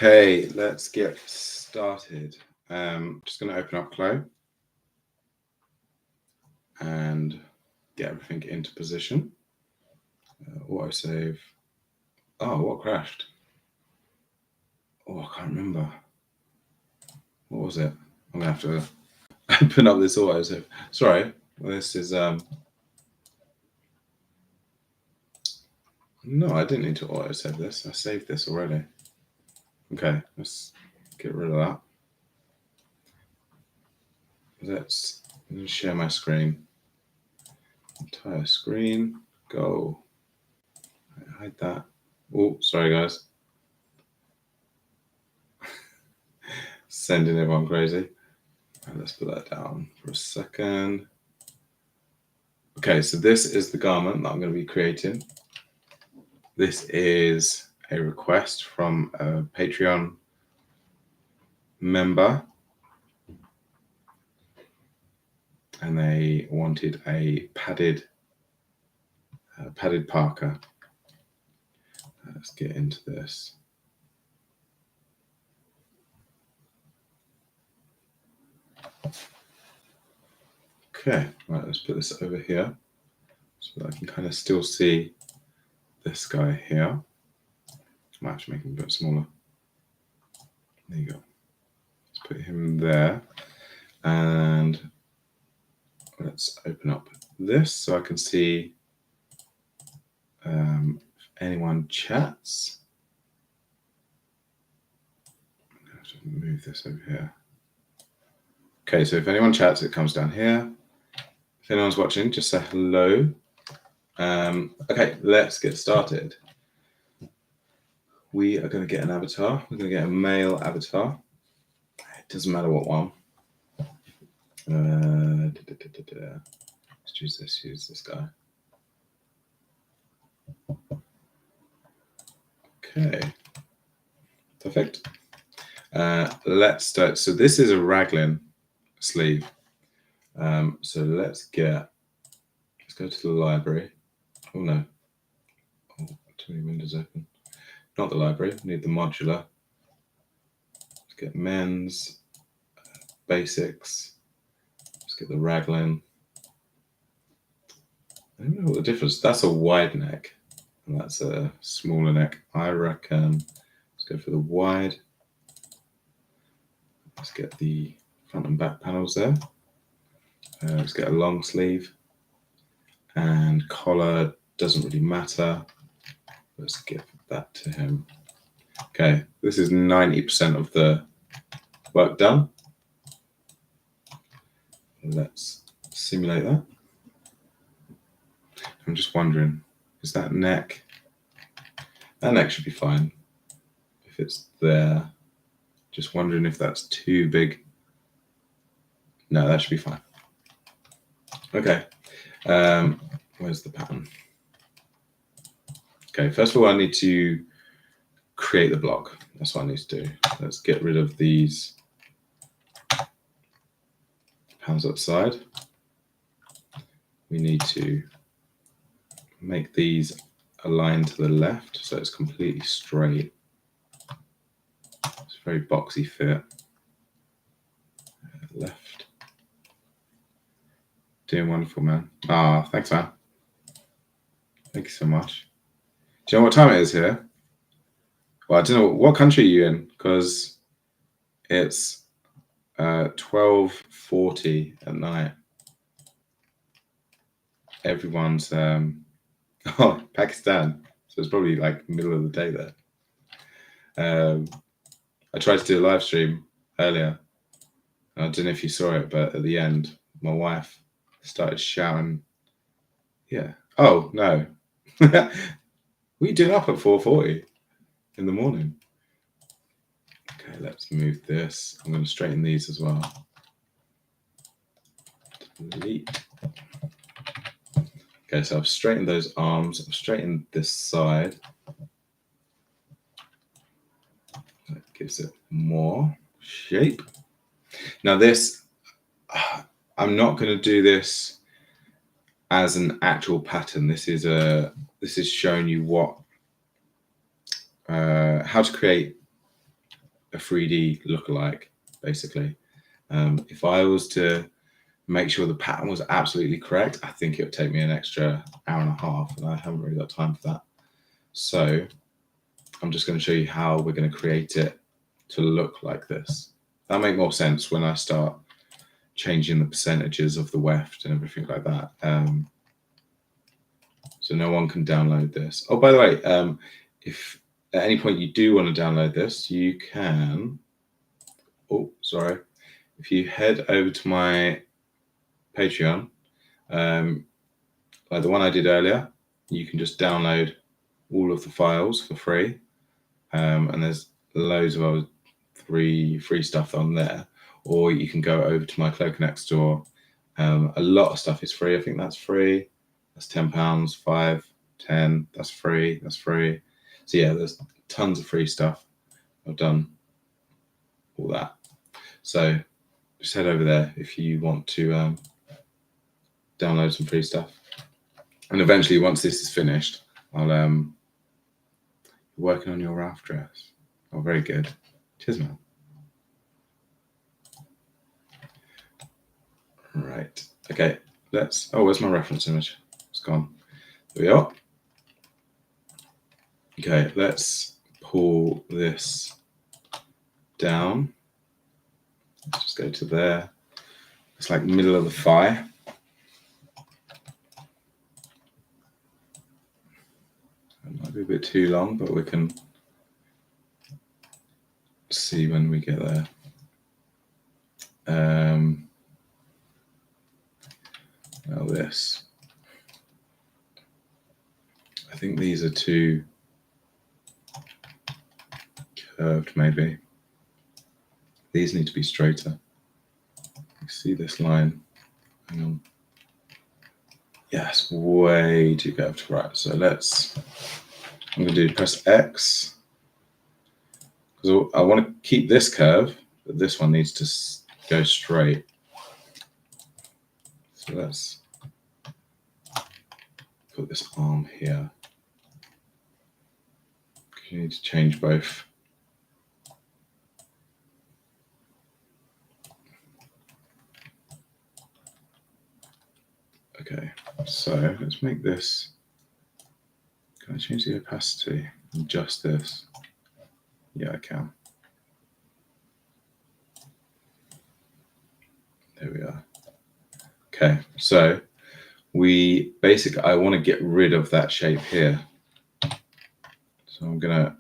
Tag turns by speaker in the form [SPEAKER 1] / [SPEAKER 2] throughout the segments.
[SPEAKER 1] Okay, let's get started. Just going to open up CLO and get everything into position. Autosave. Oh, what crashed? Oh, I can't remember. What was it? I'm going to have to open up this autosave. Sorry, this is... No, I didn't need to autosave this. I saved this already. Okay, let's get rid of that. Let's share my screen. Entire screen. Go. Hide that. Oh, sorry, guys. Sending everyone crazy. Right, let's put that down for a second. Okay, so this is the garment that I'm going to be creating. This is a request from a Patreon member, and they wanted a padded Parka. Let's get into this. Okay, right, let's put this over here so that I can kind of still see this guy here. I might actually make him a bit smaller. There you go. Let's put him there. And let's open up this so I can see if anyone chats. I'm going to have to move this over here. Okay, so if anyone chats, it comes down here. If anyone's watching, just say hello. Okay, let's get started. We are going to get an avatar. We're going to get a male avatar. It doesn't matter what one. Let's use this guy. Okay, perfect. Let's start. So this is a raglan sleeve. So let's go to the library. Oh no, too many windows open. Not the library, we need the modular. Let's get men's, basics. Let's get the raglan. I don't know what the difference. That's a wide neck and that's a smaller neck. I reckon let's go for the wide. Let's get the front and back panels there. Let's get a long sleeve, and collar doesn't really matter. Let's give that to him. Okay, this is 90% of the work done. Let's simulate that. I'm just wondering, is that neck? That neck should be fine if it's there. Just wondering if that's too big. No, that should be fine. Okay, where's the pattern? Okay, first of all, I need to create the block. That's what I need to do. Let's get rid of these panels outside. We need to make these align to the left so it's completely straight. It's a very boxy fit. Left. Doing wonderful, man. Ah, thanks, man. Thank you so much. Do you know what time it is here? Well, I don't know. What country are you in? Because it's 12:40 at night. Everyone's oh, Pakistan. So it's probably like middle of the day there. I tried to do a live stream earlier. I don't know if you saw it, but at the end, my wife started shouting. Yeah. Oh no. What are you doing up at 4:40 in the morning? Okay, let's move this. I'm going to straighten these as well. Delete. Okay, so I've straightened those arms. I've straightened this side. That gives it more shape. Now this, I'm not going to do this as an actual pattern. This is showing you what, how to create a 3D lookalike, basically. If I was to make sure the pattern was absolutely correct, I think it would take me an extra hour and a half, and I haven't really got time for that. So I'm just going to show you how we're going to create it to look like this. That'll make more sense when I start changing the percentages of the weft and everything like that. So no one can download this. Oh, by the way, if at any point you do want to download this, you can. Oh, sorry. If you head over to my Patreon, like the one I did earlier, you can just download all of the files for free. And there's loads of other free stuff on there. Or you can go over to my CLO3D store. A lot of stuff is free. I think that's free. That's £10, 5, 10. That's free. That's free. So yeah, there's tons of free stuff. I've done all that. So just head over there if you want to download some free stuff. And eventually, once this is finished, I'll working on your Ralph dress. Oh, very good. Cheers, man. Right. Okay. Let's. Oh, where's my reference image? It's gone. There we are. Okay. Let's pull this down. Let's just go to there. It's like middle of the thigh. It might be a bit too long, but we can see when we get there. Now this. I think these are too curved, maybe. These need to be straighter. You see this line? Hang on. Yes, way too curved. Right, so I'm going to press X. Because I want to keep this curve, but this one needs to go straight. So let's put this arm here. You need to change both. Okay, so let's make this. Can I change the opacity and adjust this? Yeah, I can. There we are. Okay, so I want to get rid of that shape here. So I'm gonna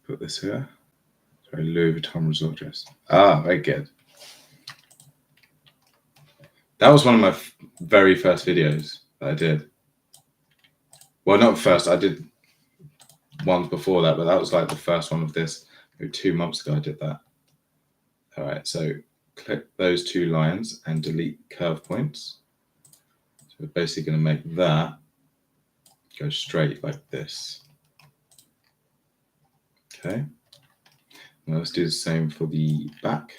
[SPEAKER 1] put this here. Sorry, Louis Vuitton resort dress. Ah, very good. That was one of my very first videos that I did. Well, not first, I did ones before that, but that was like the first one of this. Maybe 2 months ago I did that. All right, so click those two lines and delete curve points. So we're basically going to make that go straight like this. Okay. Now let's do the same for the back.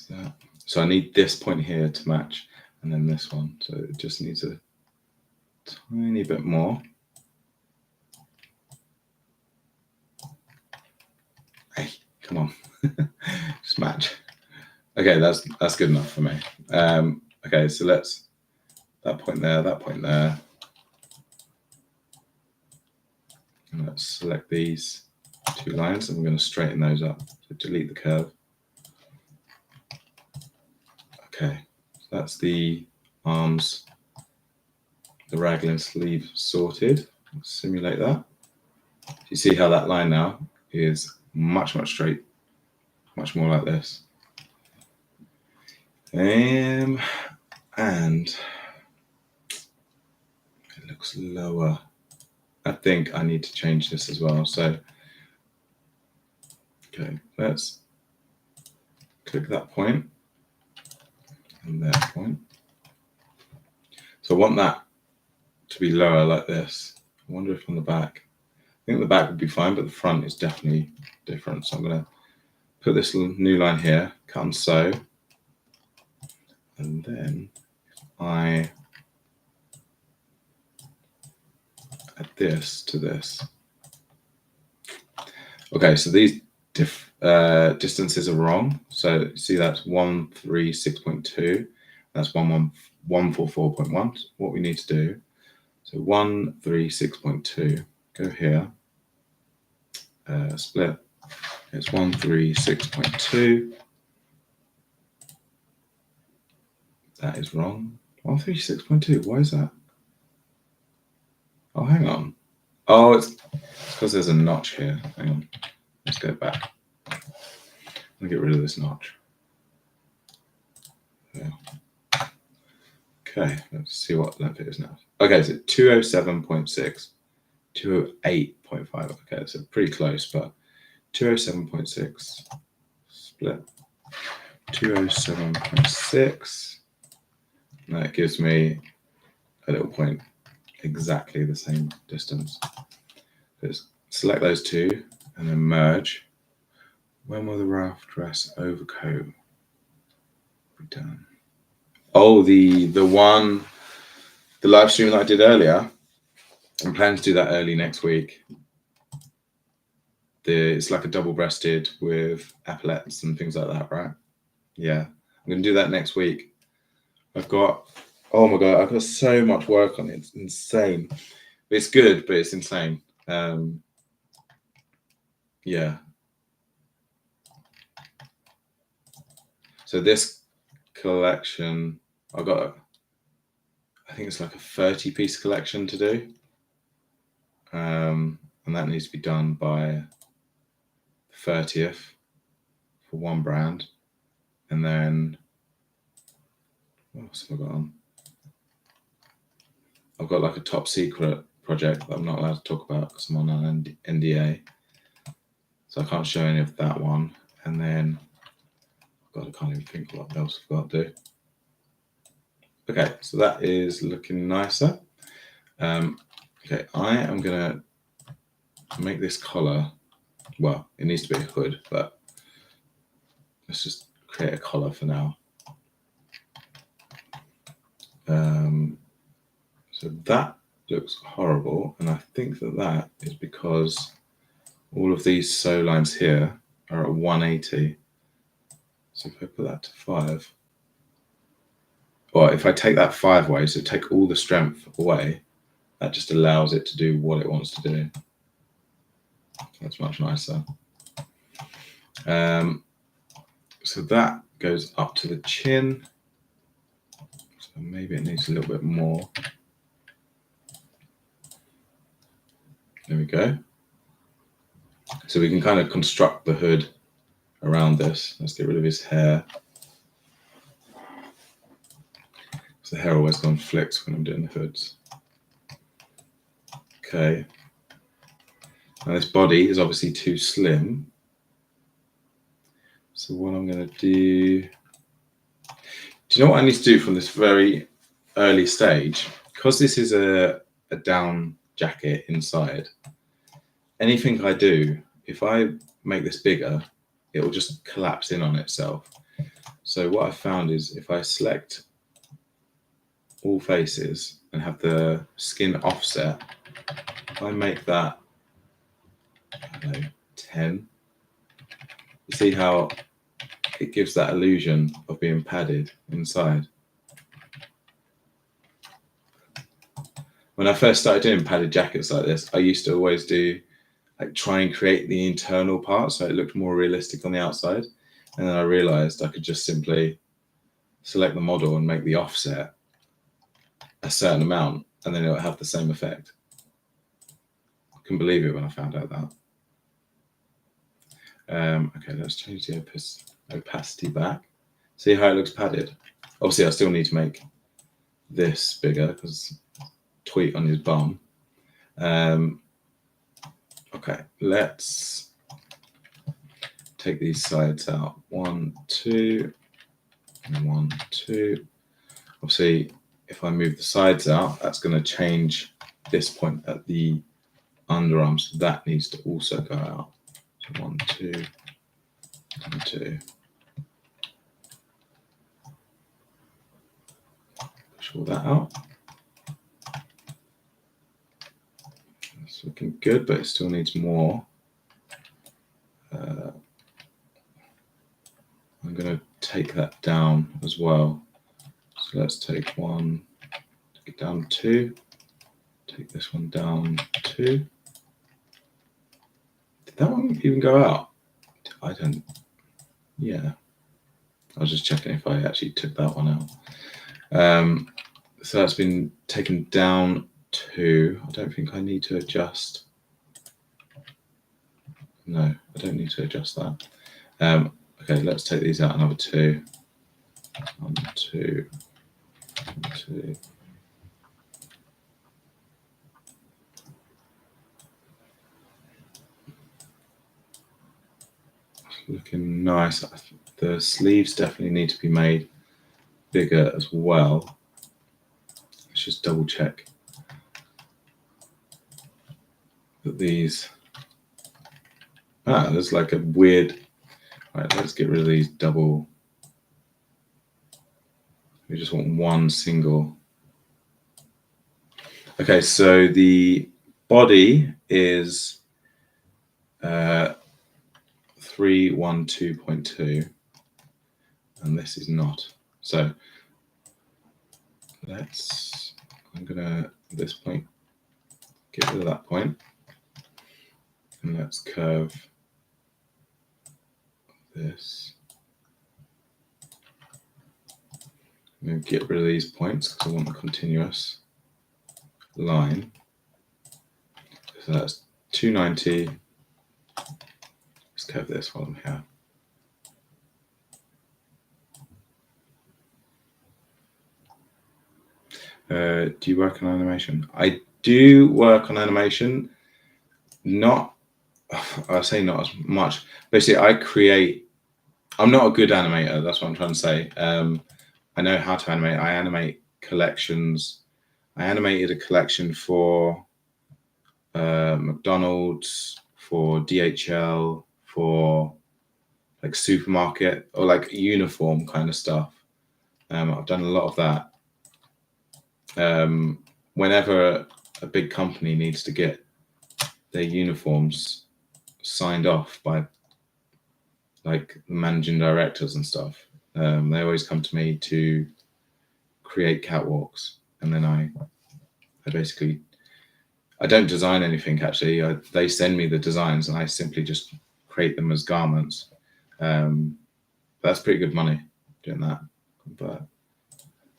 [SPEAKER 1] That. So I need this point here to match, and then this one. So it just needs a tiny bit more. Hey, come on, just match. Okay, that's good enough for me. Okay, so let's that point there, and let's select these two lines, and we're going to straighten those up. So delete the curve. Okay, so that's the arms, the raglan sleeve sorted. Let's simulate that. You see how that line now is much straight, much more like this. And it looks lower. I think I need to change this as well. So, okay, let's click that point and that point. So I want that to be lower like this. I wonder if on the back, think the back would be fine, but the front is definitely different. So I'm going to put this new line here, cut and sew, and then I add this to this. Okay, so these distances are wrong. So see, that's 136.2. That's 144.1. What we need to do, so 136.2, go here, split. It's 136.2. That is wrong. 136.2. Why is that? Oh, hang on. Oh, it's because there's a notch here. Hang on. Let's go back. I'll get rid of this notch. Yeah. Okay, let's see what length it is now. Okay, so 207.6, 208.5. Okay, so pretty close, but 207.6 split 207.6. And that gives me a little point exactly the same distance. Let's select those two and then merge. When will the Ralph dress overcoat be done? Oh, the live stream that I did earlier. I'm planning to do that early next week. It's like a double-breasted with epaulettes and things like that, right? Yeah, I'm going to do that next week. Oh my God, I've got so much work on it. It's insane. It's good, but it's insane. Yeah. So this collection, I think it's like a 30-piece collection to do. And that needs to be done by the 30th for one brand. And then, what else have I got on? I've got like a top secret project that I'm not allowed to talk about because I'm on an NDA. So I can't show any of that one. And then, God, I can't even think what else I've got to do. Okay, so that is looking nicer. Okay, I am going to make this collar. Well, it needs to be a hood, but let's just create a collar for now. So that looks horrible, and I think that is because all of these sew lines here are at 180. So if I put that to 5, or if I take that 5 away, so take all the strength away, that just allows it to do what it wants to do. That's much nicer. So that goes up to the chin. So maybe it needs a little bit more. There we go. So we can kind of construct the hood around this. Let's get rid of his hair. So the hair always conflicts when I'm doing the hoods. Okay. Now this body is obviously too slim. So what I'm going to do you know what I need to do from this very early stage? Because this is a down jacket inside, anything I do, if I make this bigger, it will just collapse in on itself. So what I found is if I select all faces and have the skin offset, if I make that, I don't know, 10, you see how it gives that illusion of being padded inside. When I first started doing padded jackets like this, I used to always do try and create the internal part so it looked more realistic on the outside. And then I realized I could just simply select the model and make the offset a certain amount, and then it would have the same effect. I couldn't believe it when I found out that. Okay, let's change the opacity back. See how it looks padded? Obviously, I still need to make this bigger because tweet on his bum. Okay, let's take these sides out. 1, 2, and 1, 2. Obviously, if I move the sides out, that's going to change this point at the underarm, so that needs to also go out. So 1, 2, 1, 2. Push all that out. It's looking good, but it still needs more. I'm going to take that down as well. So let's take 1, take it down 2, take this one down 2. Did that one even go out? I don't, yeah. I was just checking if I actually took that one out. So that's been taken down 2. I don't think I need to adjust. No, I don't need to adjust that. Okay, let's take these out another 2. 1, 2, 1, 2. Looking nice. The sleeves definitely need to be made bigger as well. Let's just double check that these. There's like a weird. Right, let's get rid of these double. We just want one single. Okay, so the body is 312.2, and this is not. So I'm gonna at this point get rid of that point, and let's curve this. I'm going to get rid of these points because I want a continuous line. So that's 290. Let's curve this while I'm here. Do you work on animation? I do work on animation. I say not as much. Basically, I'm not a good animator. That's what I'm trying to say. I know how to animate. I animate collections. I animated a collection for McDonald's, for DHL, for like supermarket or like uniform kind of stuff. I've done a lot of that. Whenever a big company needs to get their uniforms signed off by like the managing directors and stuff, they always come to me to create catwalks, and then I basically, I don't design anything actually. They send me the designs and I simply just create them as garments. That's pretty good money doing that.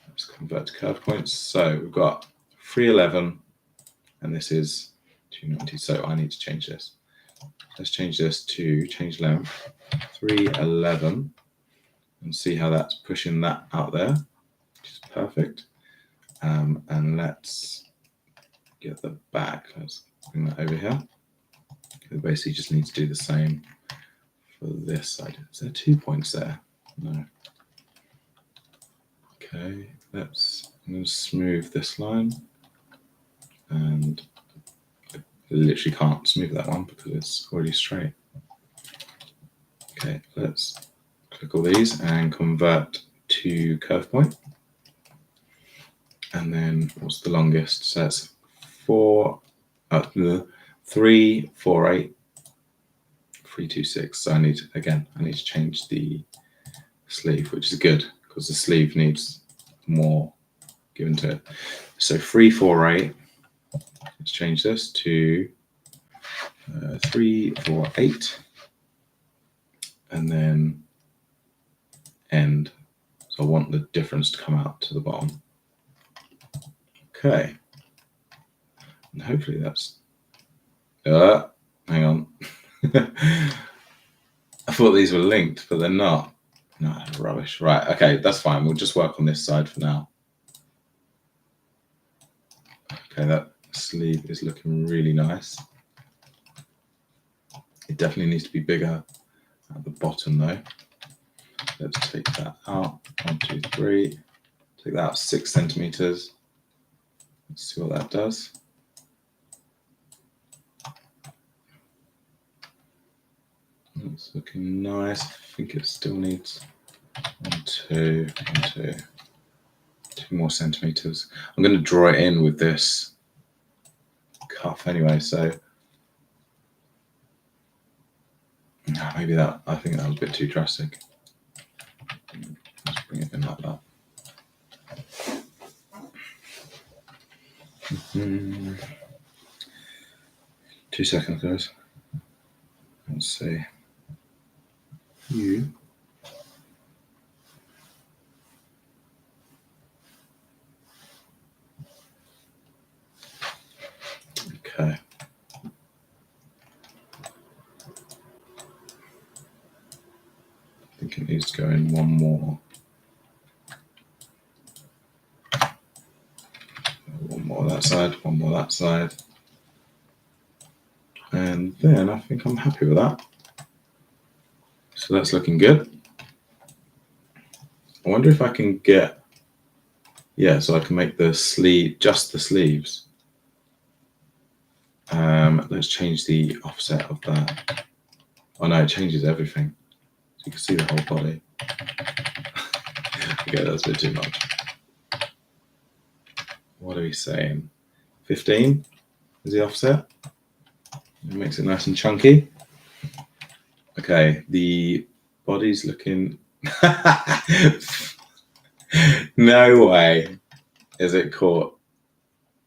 [SPEAKER 1] Let's convert to curve points. So we've got 311 and this is 290. So I need to change this. Let's change this to change length 311 and see how that's pushing that out there, which is perfect. And let's get the back. Let's bring that over here. We basically just need to do the same for this side. Is there 2 points there? No. Okay, I'm going to smooth this line, and I literally can't smooth that one because it's already straight. Okay, let's click all these and convert to curve point. And then what's the longest? So that's 348, 326. So I need to change the sleeve, which is good because the sleeve needs more given to it. So 348. Let's change this to 348, and then end. So I want the difference to come out to the bottom. Okay, and hopefully that's. Hang on. I thought these were linked, but they're not. No, rubbish. Right. Okay, that's fine. We'll just work on this side for now. Okay, that sleeve is looking really nice. It definitely needs to be bigger at the bottom though. Let's take that out. 1, 2, 3. Take that out 6 centimeters. Let's see what that does. It's looking nice. I think it still needs 1, 2, 1, 2. 2 more centimeters. I'm going to draw it in with this cuff anyway, so maybe that, I think that was a bit too drastic. Let's bring it in like that. 2 seconds, guys. Let's see. You. Okay. I think it needs to go in one more. One more that side, one more that side. And then I think I'm happy with that. So that's looking good. I wonder if I can get, yeah, so I can make the sleeve, just the sleeves. Let's change the offset of that. Oh no, it changes everything. So you can see the whole body. Okay, that's a bit too much. What are we saying? 15 is the offset. It makes it nice and chunky. Okay, the body's looking. No way is it caught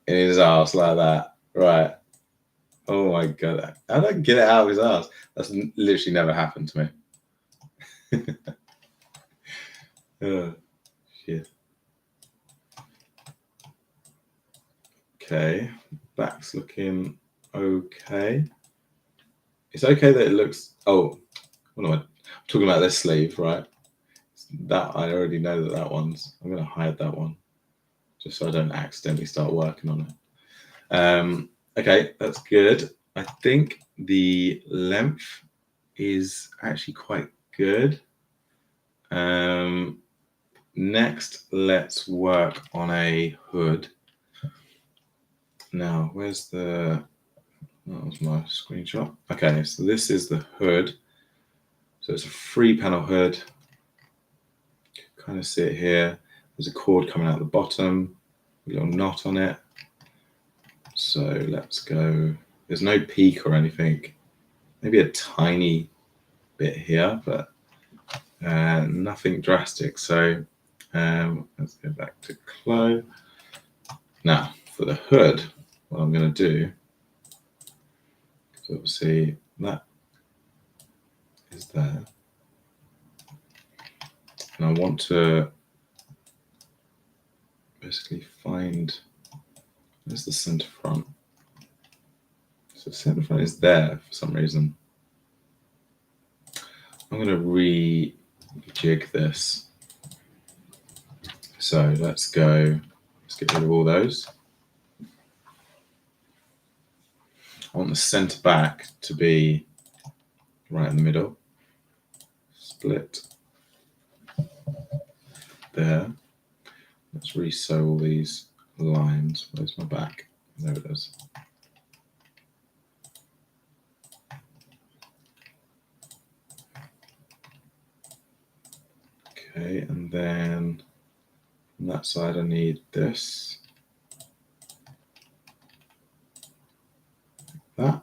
[SPEAKER 1] in his ass like that. Right. Oh my god. How did I get it out of his ass? That's literally never happened to me. Oh, shit. Okay. Back's looking okay. It's okay that it looks. Oh, what am I? I'm talking about this sleeve, right? That I already know that one's. I'm going to hide that one just so I don't accidentally start working on it. Okay, that's good. I think the length is actually quite good. Next, let's work on a hood. Now, where's the... That was my screenshot. Okay, so this is the hood. So it's a 3-panel hood. Kind of see it here. There's a cord coming out the bottom, a little knot on it. So let's go. There's no peak or anything. Maybe a tiny bit here, but nothing drastic. So let's go back to CLO. Now, for the hood, what I'm going to do, so obviously that is there. And I want to basically find, where's the center front? So the center front is there for some reason. I'm going to rejig this. So let's go, let's get rid of all those. I want the center back to be right in the middle. Split there. Let's re-sew all these lines. Where's my back? There it is. Okay, and then on that side I need this. Like that.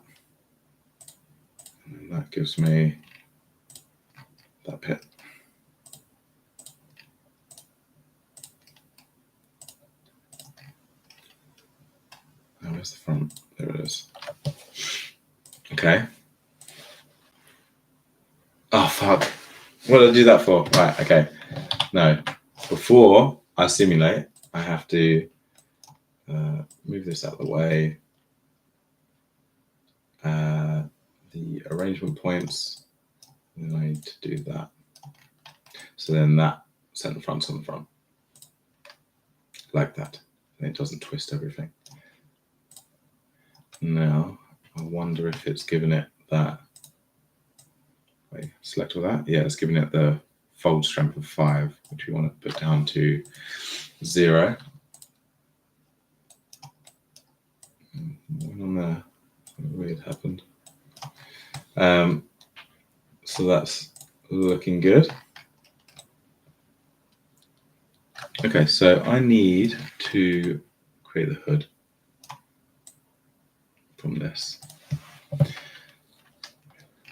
[SPEAKER 1] And that gives me that bit. Now where's the front? There it is. Okay. Oh fuck. What did I do that for? Right, okay. No. Before I simulate, I have to move this out of the way. The arrangement points, then I need to do that. So then that center front's on the front. Like that. And it doesn't twist everything. Now, I wonder if it's given it that. Wait, select all that? Yeah, it's giving it the fold strength of 5, which we want to put down to 0. One on there. Something weird happened. So that's looking good. Okay, so I need to create the hood from this.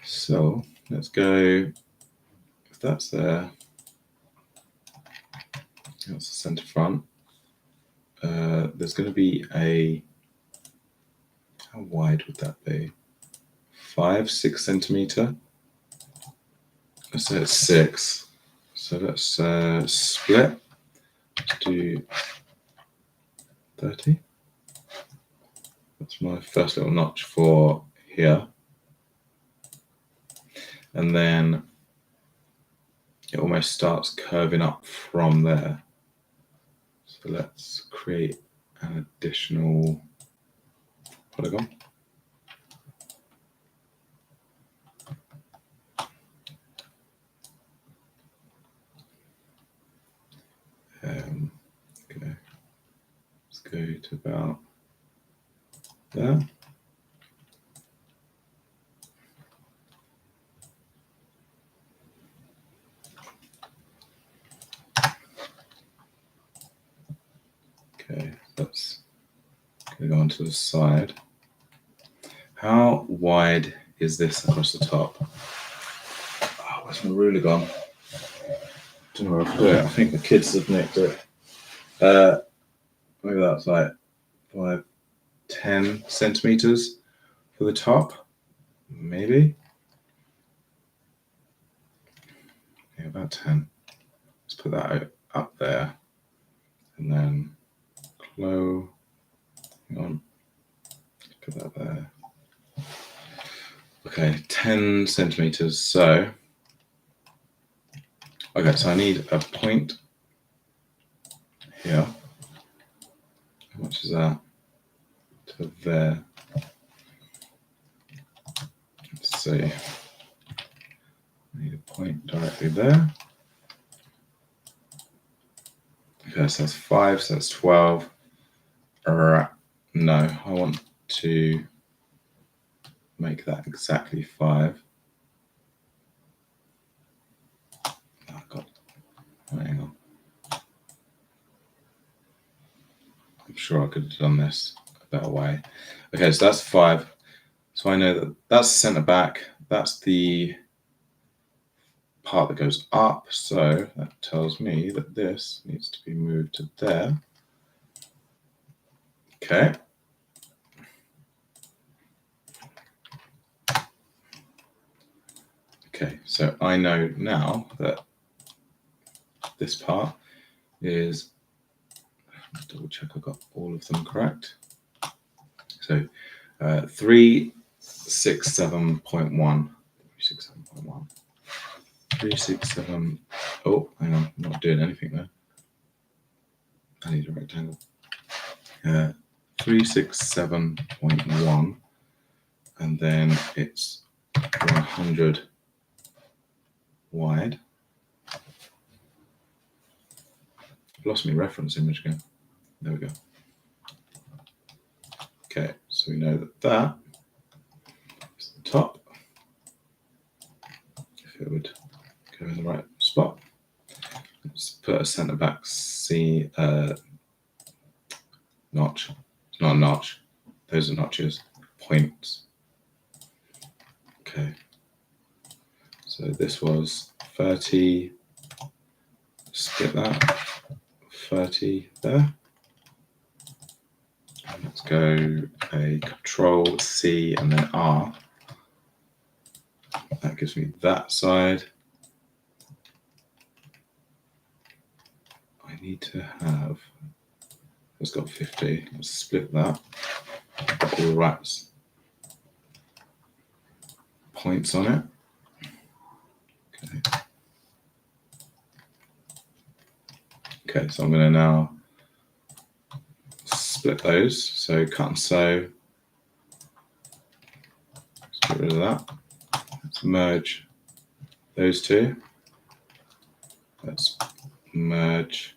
[SPEAKER 1] So let's go, if that's there, that's the center front. There's going to be a, how wide would that be? 6 centimeter. Let's say it's 6. So let's split. Let's do 30. That's my first little notch for here. And then it almost starts curving up from there. So let's create an additional polygon. Okay, let's go to about there. Okay, that's going to go onto the side. How wide is this across the top? Oh, where's my ruler gone? Don't know where I put it. I think the kids have nicked it. Maybe that's like 10 centimeters for the top, maybe. Yeah, about 10. Let's put that up there, and then hang on, put that there. Okay, 10 centimeters. So, okay, so I need a point here. How much is that? To there. Let's see. I need a point directly there. Okay, so that's 5, so that's 12. No, I want to make that exactly 5. Oh, God. Hang on. I'm sure I could have done this a better way. Okay, so that's 5. So I know that that's the center back. That's the part that goes up. So that tells me that this needs to be moved to there. Okay. Okay, so I know now that this part is, double check I got all of them correct. So 367.1. 367.1. 367. Oh, hang on, I'm not doing anything there. I need a rectangle. 367.1, and then it's 100 wide. I've lost my reference image again. There we go. Okay, so we know that that is the top. If it would go in the right spot. Let's put a center back C notch. It's not a notch. Those are notches. Points. Okay. So this was 30. Split that. 30 there. Let's go a Control C and then R. That gives me that side. I need to have, it's got 50. Let's split that. All right. Points on it. Okay. Okay, so I'm going to now split those. So cut and sew. Let's get rid of that. Let's merge those two. Let's merge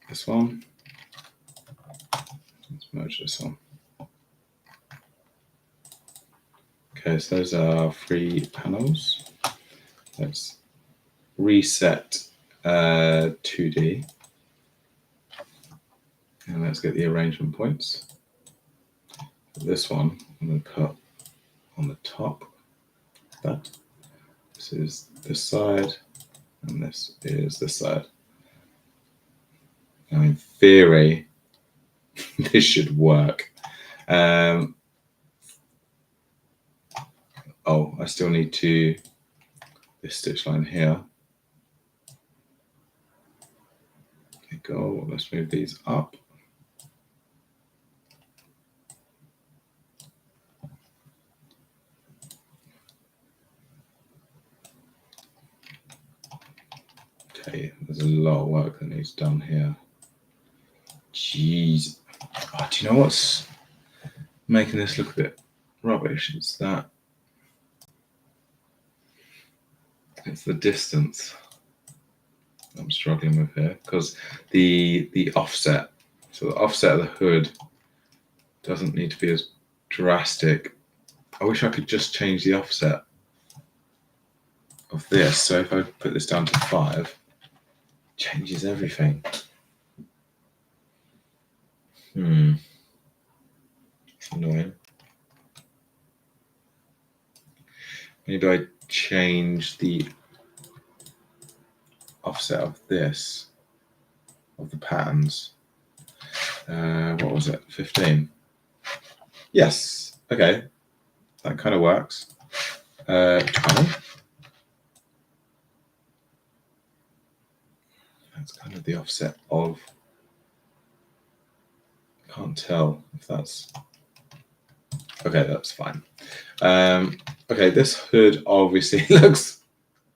[SPEAKER 1] this one. Let's merge this one. Okay, so those are 3 panels. Let's reset 2D. And let's get the arrangement points. This one I'm going to put on the top. That. This is this side, and this is this side. Now, in theory, this should work. Oh, I still need to this stitch line here. Okay, go. Let's move these up. Okay, there's a lot of work that needs done here. Jeez. Oh, do you know what's making this look a bit rubbish? It's that. It's the distance I'm struggling with here, because the offset. So the offset of the hood doesn't need to be as drastic. I wish I could just change the offset of this. So if I put this down to 5, it changes everything. It's annoying. Maybe I change the offset of this, of the patterns. What was it? 15. Yes. Okay. That kind of works. 20. That's kind of the offset of. Can't tell if that's. Okay, that's fine. Okay, this hood obviously looks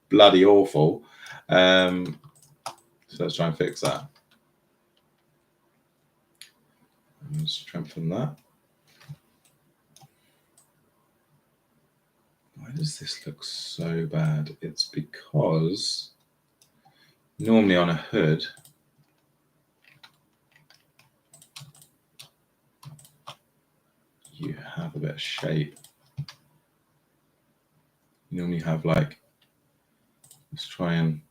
[SPEAKER 1] bloody awful. So let's try and fix that. Let's strengthen that. Why does this look so bad? It's because normally on a hood, you have a bit of shape. You normally have like, let's try and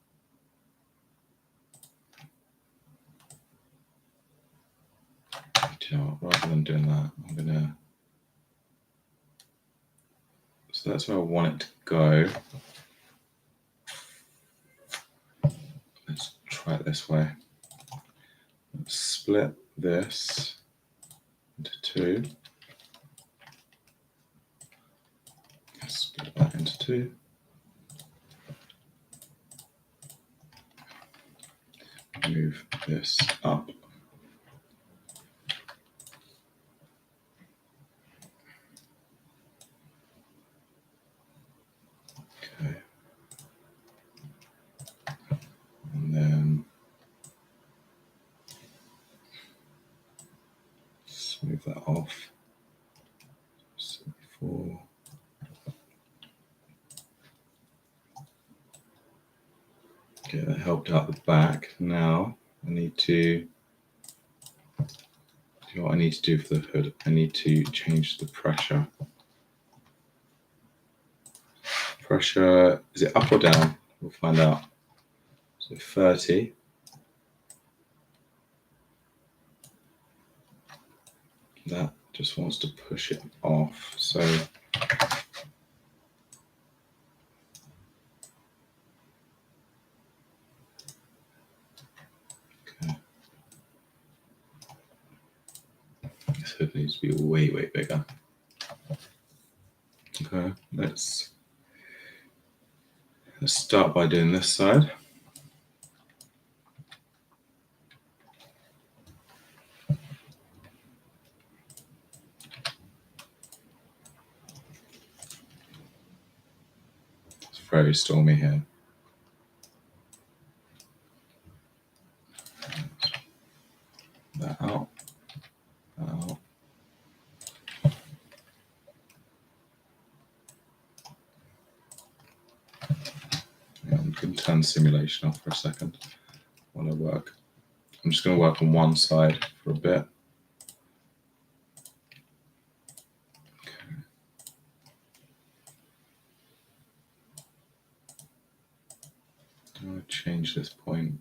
[SPEAKER 1] you know, rather than doing that, I'm gonna. So that's where I want it to go. Let's try it this way. Let's split this into 2. Let's split that into 2. Move this up. Okay. And then smooth that off. 74. Okay, that helped out the back. Now I need to. You know what I need to do for the hood? I need to change the pressure. Pressure, is it up or down? We'll find out. So 30. That just wants to push it off. So okay. This hood needs to be way, way bigger. Okay, let's start by doing this side. It's very stormy here. That out. That out. Yeah, I'm going to turn simulation off for a second while I work. I'm just going to work on one side for a bit. change this point.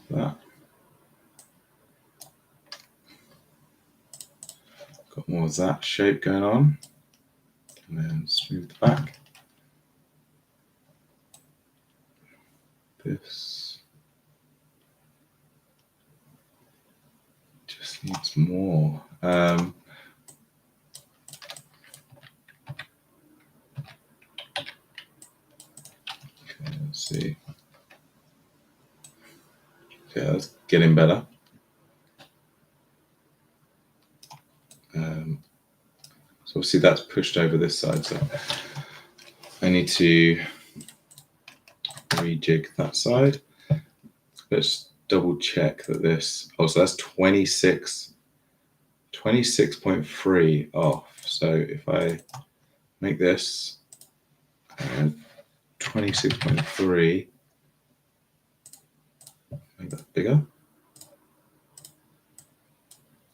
[SPEAKER 1] That. Got more of that shape going on. And then smooth the back. This just needs more. Okay, let's see. Yeah, that's getting better. So see, that's pushed over this side, so I need to rejig that side. Let's double check that this, oh, so that's 26.3 off. So if I make this 26.3, make that bigger.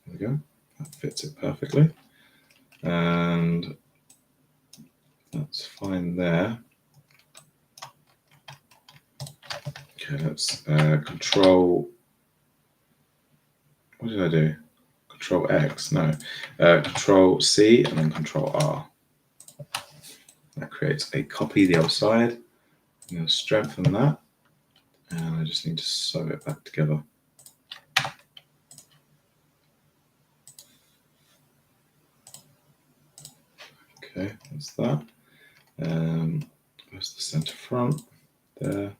[SPEAKER 1] There we go. That fits it perfectly. And that's fine there. Okay, let's control, what did I do? Control X, no. Control C and then Control R. That creates a copy the other side. I'm going to strengthen that. And I just need to sew it back together. Okay, that's that. Where's the center front? There.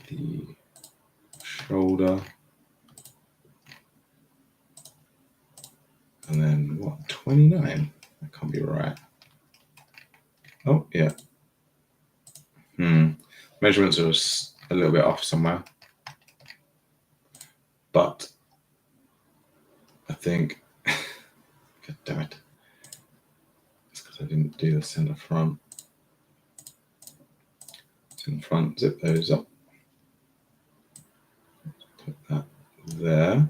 [SPEAKER 1] The shoulder. And then what? 29? That can't be right. Oh, yeah. Measurements are a little bit off somewhere. But I think, God damn it. It's because I didn't do the center front. Center front, zip those up. Put that there.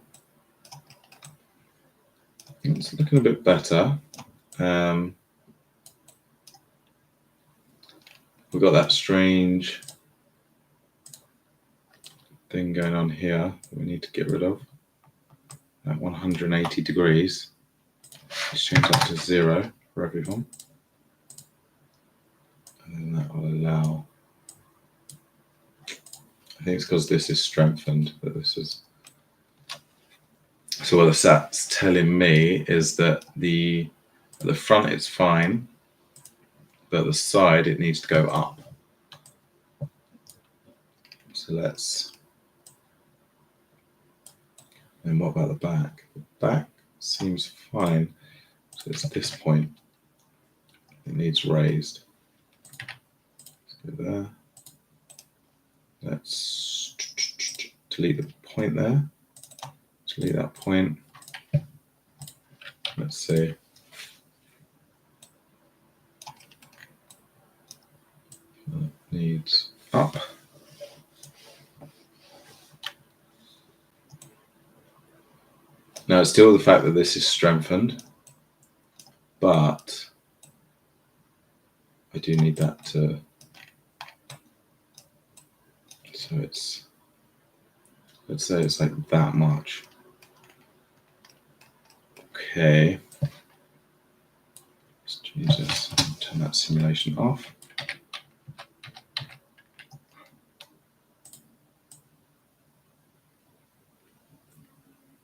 [SPEAKER 1] It's looking a bit better. We've got that strange thing going on here that we need to get rid of. At 180 degrees. Let's change that to 0 for everyone. And then that will allow, I think it's because this is strengthened that this is. So what the SAT's telling me is that at the front it's fine, but the side it needs to go up. So let's, and what about the back? The back seems fine. So it's this point. It needs raised. Let's go there. Let's delete the point there. Delete that point. Let's see. That needs up. Now it's still the fact that this is strengthened, but I do need that to, so it's, let's say it's like that much. Okay. Jesus, turn that simulation off.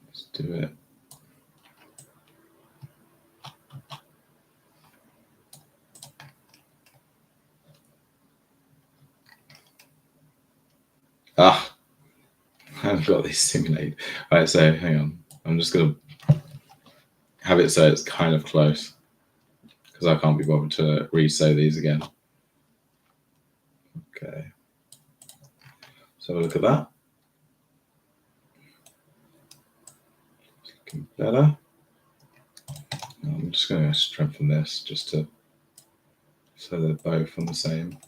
[SPEAKER 1] Let's do it. Ah, I haven't got these simulated. All right, so hang on. I'm just going to have it so it's kind of close because I can't be bothered to re-sew these again. Okay. So have a look at that. It's looking better. I'm just going to strengthen this just to, so they're both on the same.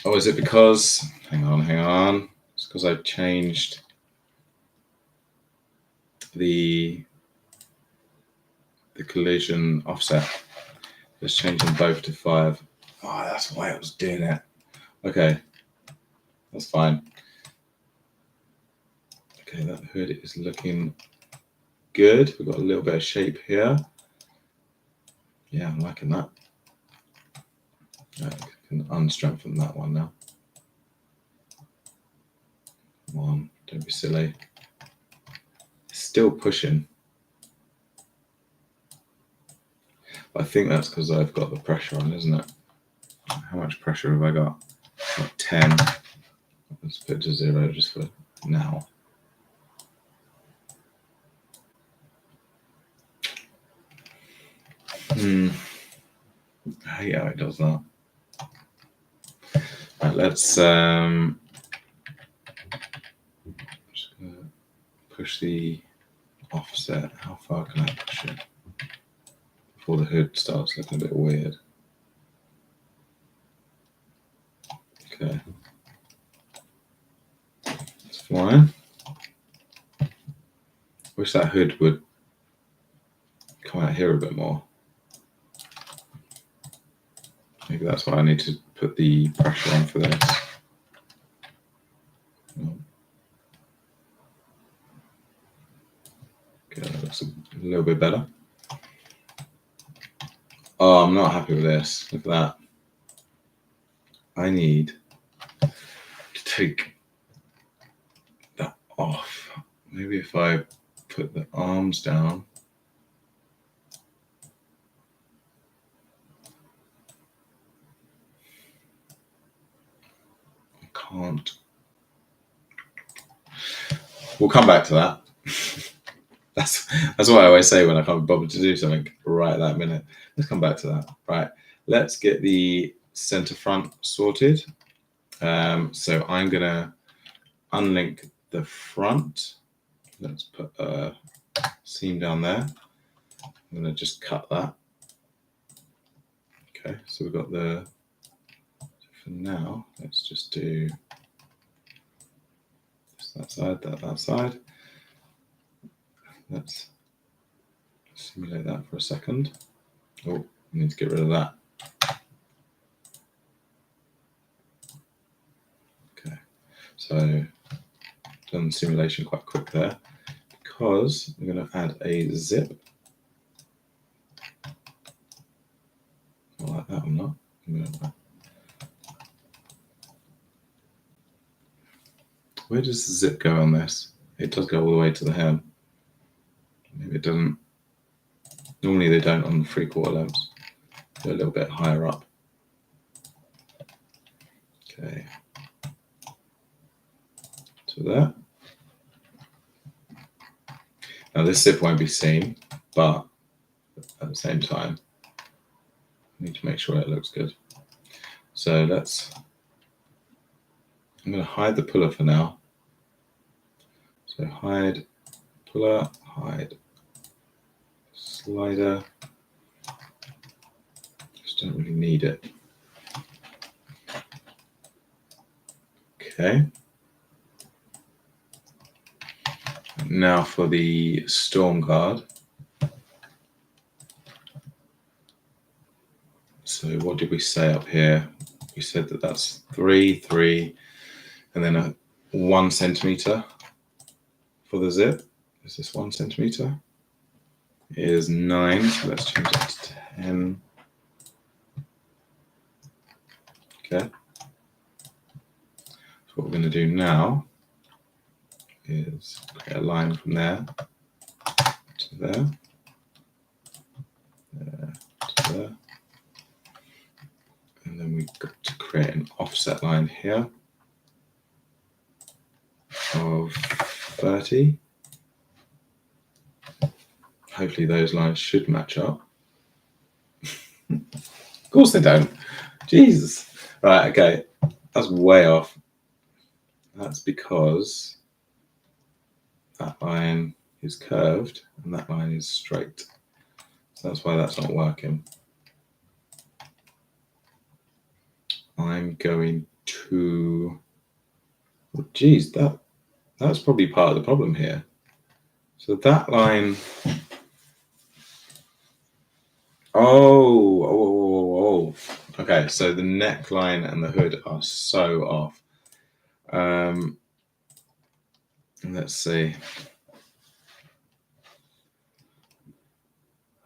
[SPEAKER 1] Oh, is it because, hang on. It's because I've changed the collision offset. Let's change them both to 5. Oh, that's why I was doing it. Okay, that's fine. Okay, that hood is looking good. We've got a little bit of shape here. Yeah, I'm liking that. I can unstrengthen that one now. Come on, don't be silly. Still pushing. I think that's because I've got the pressure on, isn't it? How much pressure have I got? Got 10. Let's put it to 0 just for now. I hate how it does that. Right, let's just gonna push the offset. How far can I push it before the hood starts looking a bit weird? Okay, that's fine. Wish that hood would come out here a bit more. Maybe that's why I need to put the pressure on for this. Okay, that looks a little bit better. Oh, I'm not happy with this. Look at that. I need to take that off. Maybe if I put the arms down. I can't. We'll come back to that. That's what I always say when I can't be bothered to do something right that minute. Let's come back to that. Right. Let's get the center front sorted. So I'm gonna unlink the front. Let's put a seam down there. I'm gonna just cut that. Okay, so we've got the, for now, let's just do that side, that side. Let's simulate that for a second. Oh, I need to get rid of that. Okay, so done the simulation quite quick there because we're going to add a zip. I like that one, not. Where does the zip go on this? It does go all the way to the hem. Maybe it doesn't. Normally they don't on the 3/4 lengths. They're a little bit higher up. Okay. To there. Now this zip won't be seen, but at the same time, I need to make sure it looks good. So I'm going to hide the puller for now. So hide puller, hide slider. Just don't really need it. Okay. Now for the storm guard. So what did we say up here? We said that that's 3, and then a 1 centimeter for the zip. Is this 1 centimeter? It is 9, so let's change that to 10. Okay. So what we're going to do now is create a line from there to there, there to there. And then we've got to create an offset line here of 30. Hopefully those lines should match up. Of course they don't. Jesus. Right, okay. That's way off. That's because that line is curved and that line is straight. So that's why that's not working. I'm going to, well, geez, that's probably part of the problem here. So that line, oh. Okay, so the neckline and the hood are so off. Let's see.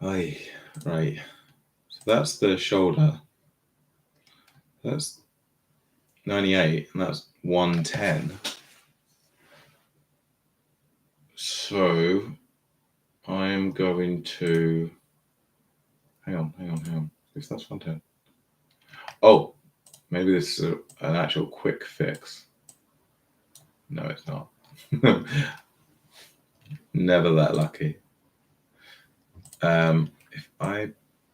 [SPEAKER 1] Right. So that's the shoulder. That's 98, and that's 110. So I'm going to hang on. If that's 110. Oh, maybe this is an actual quick fix. No, it's not. Never that lucky. If I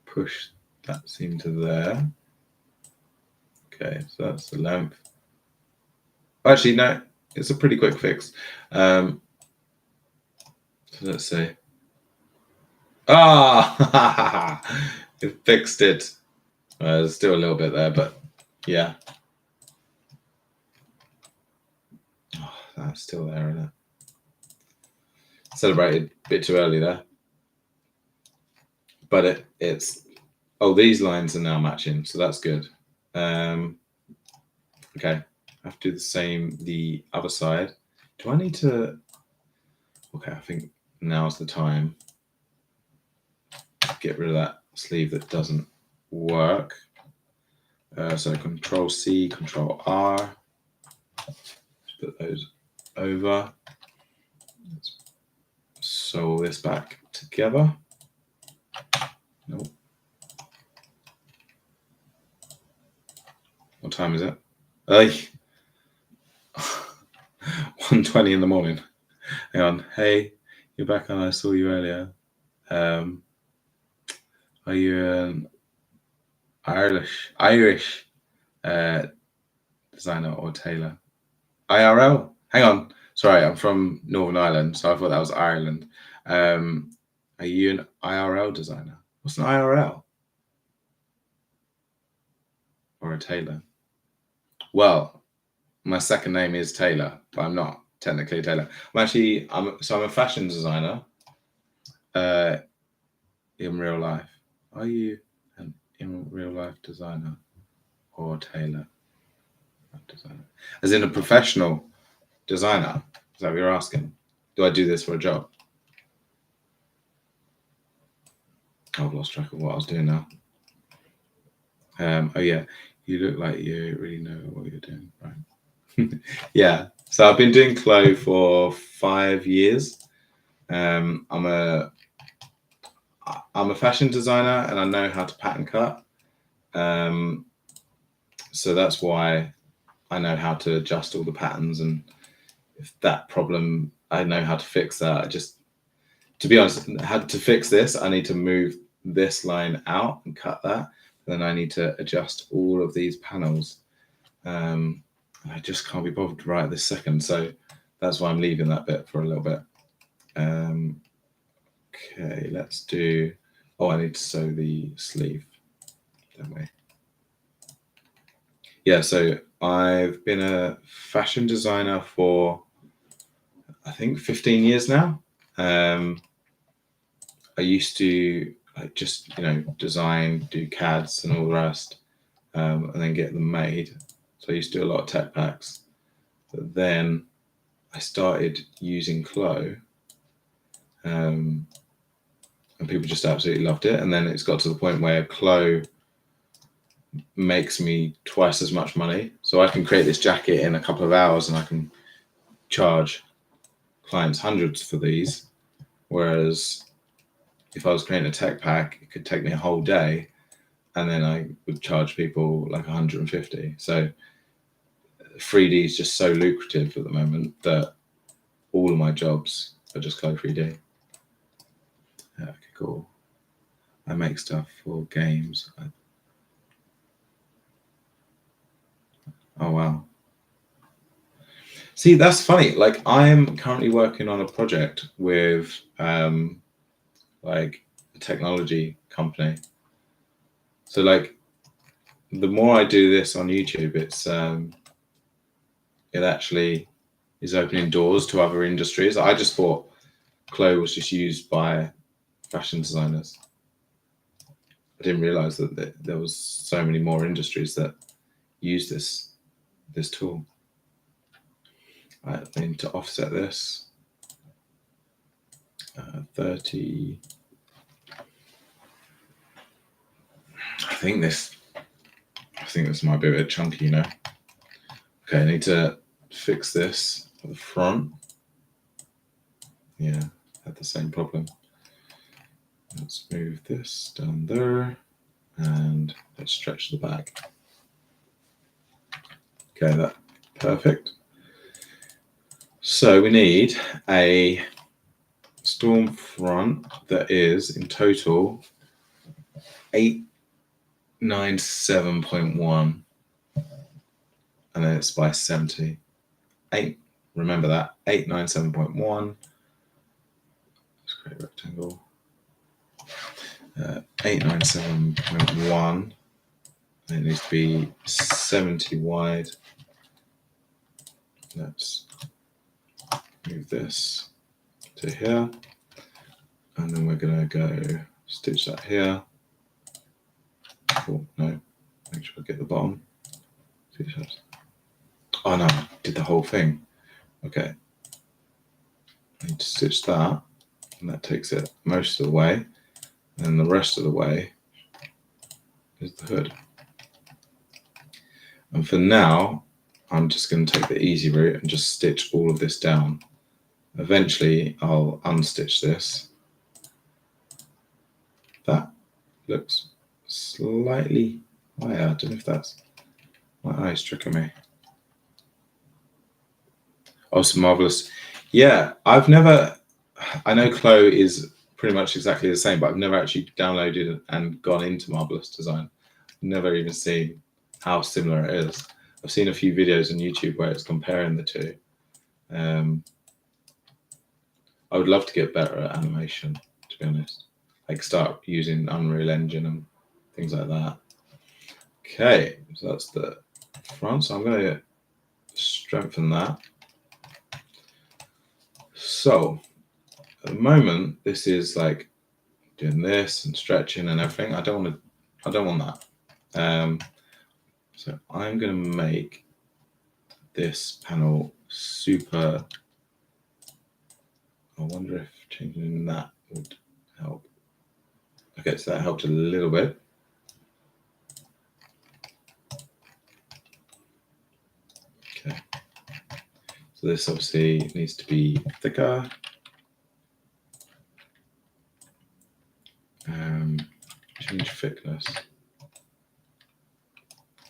[SPEAKER 1] push that seam to there, okay, so that's the length. Actually, no, it's a pretty quick fix. So let's see. It fixed it. There's still a little bit there, but yeah. Oh, that's still there, isn't it? Celebrated a bit too early there. But it's these lines are now matching, so that's good. Okay, I have to do the same the other side. Do I need to? Okay, I think now's the time to get rid of that sleeve that doesn't work. So Control C, Control R. Let's put those over. Let's sew this back together. Nope. What time is it? 1:20 in the morning. Hang on. Hey, you're back on. I saw you earlier. Are you an Irish designer or tailor? IRL? Hang on. Sorry, I'm from Northern Ireland, so I thought that was Ireland. Are you an IRL designer? What's an IRL? Or a tailor? Well, my second name is Taylor, but I'm not technically a tailor. I'm a fashion designer in real life. Are you an in real life designer or tailor? Designer. As in a professional designer? Is that what you're asking? Do I do this for a job? I've lost track of what I was doing now. Oh yeah, you look like you really know what you're doing, right? Yeah, so I've been doing CLO for 5 years. I'm a fashion designer and I know how to pattern cut. So that's why I know how to adjust all the patterns, and if that problem, I know how to fix that. To be honest, to fix this, I need to move this line out and cut that. Then I need to adjust all of these panels. I just can't be bothered right this second. So that's why I'm leaving that bit for a little bit. Okay, let's do, I need to sew the sleeve, don't we? Yeah, so I've been a fashion designer for, I think, 15 years now. I used to just, design, do CADs and all the rest, and then get them made. So I used to do a lot of tech packs. But then I started using CLO, and people just absolutely loved it. And then it's got to the point where CLO makes me twice as much money. So I can create this jacket in a couple of hours and I can charge clients hundreds for these. Whereas if I was creating a tech pack, it could take me a whole day and then I would charge people like 150. So 3D is just so lucrative at the moment that all of my jobs are just CLO 3D. Okay, cool. I make stuff for games. Oh, wow. See, that's funny. Like, I'm currently working on a project with like a technology company. So like, the more I do this on YouTube, it's it actually is opening doors to other industries. I just thought CLO was just used by fashion designers. I didn't realize that there was so many more industries that use this tool. I need to offset this 30. I think this might be a bit chunky, you know. Okay, I need to fix this at the front. Yeah, had the same problem. Let's move this down there and let's stretch the back. Okay, that's perfect. So we need a storm front that is in total 897.1, and then it's by 70. Remember that, 897.1. Let's create a rectangle. 897.1. It needs to be 70 wide. Let's move this to here, and then we're going to go stitch that here. Oh, no, make sure I get the bottom. Oh no, I did the whole thing. Okay, I need to stitch that, and that takes it most of the way, and the rest of the way is the hood. And for now, I'm just going to take the easy route and just stitch all of this down. Eventually, I'll unstitch this. That looks slightly higher. I don't know if that's my eyes tricking me. Awesome, marvelous. Yeah, I know CLO is pretty much exactly the same, but I've never actually downloaded and gone into Marvelous Design. Never even seen how similar it is. I've seen a few videos on YouTube where it's comparing the two. I would love to get better at animation, to be honest. Like start using Unreal Engine and things like that. Okay, so that's the front. So I'm going to strengthen that. So at the moment, this is like doing this and stretching and everything. I don't want that. So I'm going to make this panel super. I wonder if changing that would help. Okay, so that helped a little bit. Okay. So this obviously needs to be thicker. Change thickness.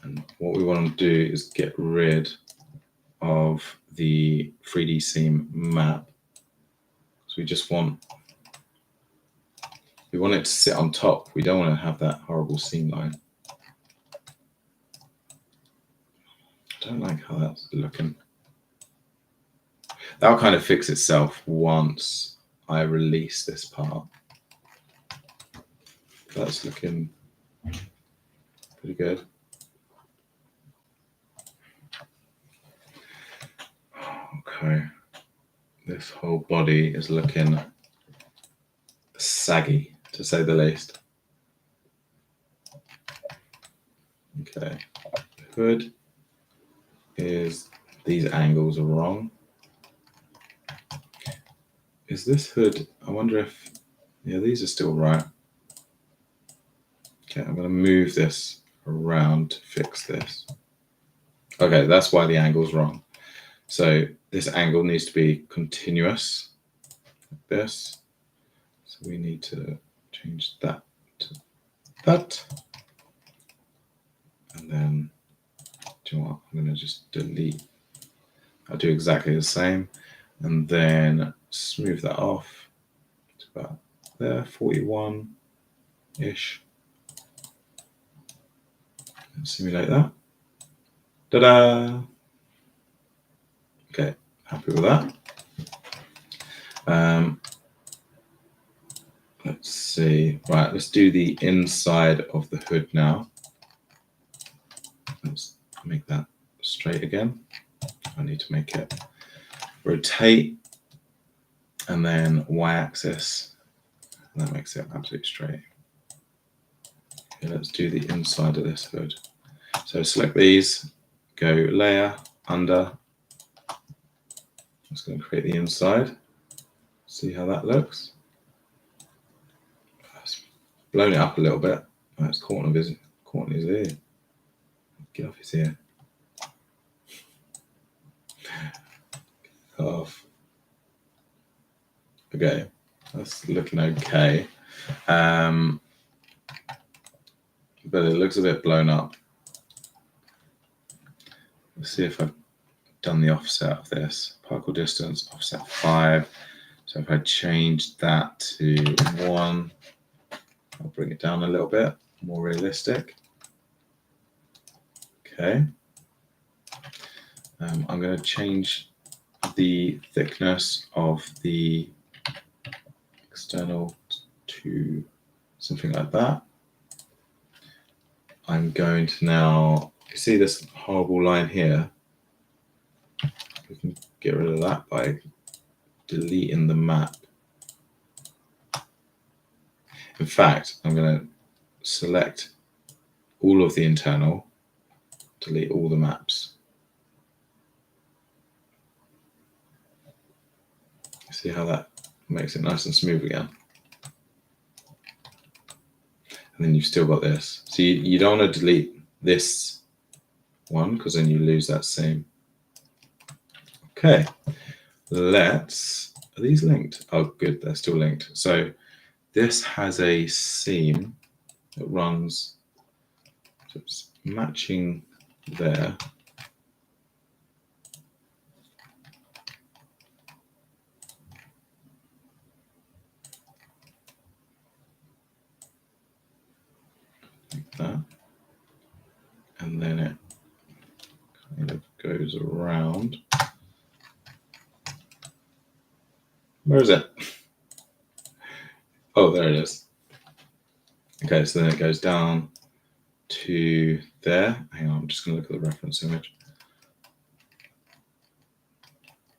[SPEAKER 1] And what we want to do is get rid of the 3D seam map. So we just want it to sit on top. We don't want to have that horrible seam line. I don't like how that's looking. That'll kind of fix itself once I release this part. That's looking pretty good. Okay, this whole body is looking saggy, to say the least. Okay, hood is, these angles are wrong. Is this hood, I wonder if, yeah, these are still right. Okay, I'm going to move this around to fix this. Okay, that's why the angle's wrong. So this angle needs to be continuous, like this. So we need to change that to that. And then, do you know what? I'm going to just delete. I'll do exactly the same. And then smooth that off to about there, 41-ish. And simulate that. Ta-da! Okay, happy with that. Let's see. Right, let's do the inside of the hood now. Let's make that straight again. I need to make it rotate, and then y-axis, and that makes it absolutely straight. Okay, let's do the inside of this hood. So select these, go layer, under. I'm just going to create the inside. See how that looks. It's blown it up a little bit. Oh, it's caught in his ear. Get off his ear. Cut off. Okay, that's looking okay. But it looks a bit blown up. Let's see if I've done the offset of this. Particle distance, offset 5. So if I change that to 1, I'll bring it down a little bit, more realistic. Okay. I'm going to change the thickness of the external to something like that. I'm going to now, you see this horrible line here? We can get rid of that by deleting the map. In fact, I'm going to select all of the internal, delete all the maps. See how that makes it nice and smooth again. And then you've still got this. So you don't want to delete this one because then you lose that seam. Okay, are these linked? Oh, good, they're still linked. So this has a seam that runs, so it's matching there. Like that. And then it kind of goes around. Where is it? Oh, there it is. Okay, so then it goes down to there. Hang on, I'm just going to look at the reference image.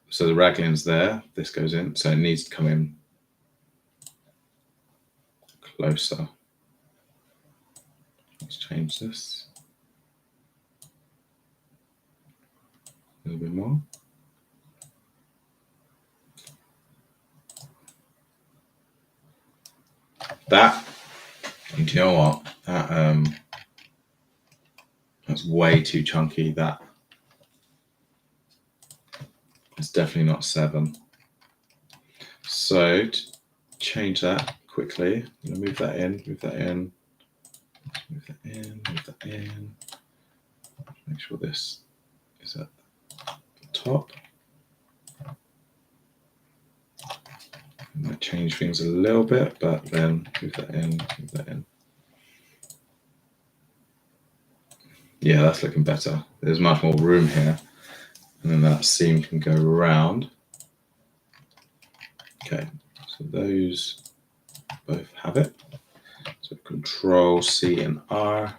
[SPEAKER 1] So the raglan's there, this goes in, so it needs to come in closer. Let's change this a little bit more. That, and do you know what? That's way too chunky. That it's definitely not 7. So to change that quickly, I'm going to move that in, move that in, move that in, move that in. Make sure this is at the top. I might change things a little bit, but then move that in, move that in. Yeah, that's looking better. There's much more room here. And then that seam can go around. Okay, so those both have it. So Control C and R.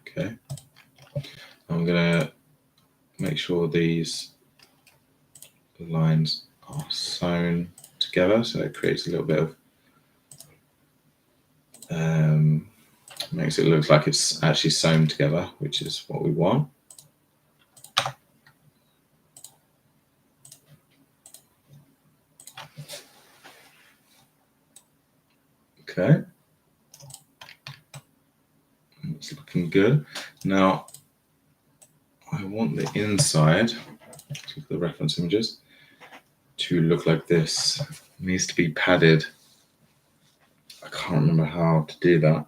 [SPEAKER 1] Okay. I'm gonna make sure these lines are sewn together, so it creates a little bit of makes it look like it's actually sewn together, which is what we want. Okay, it's looking good. Now I want the inside, look at the reference images, to look like this. It needs to be padded. I can't remember how to do that.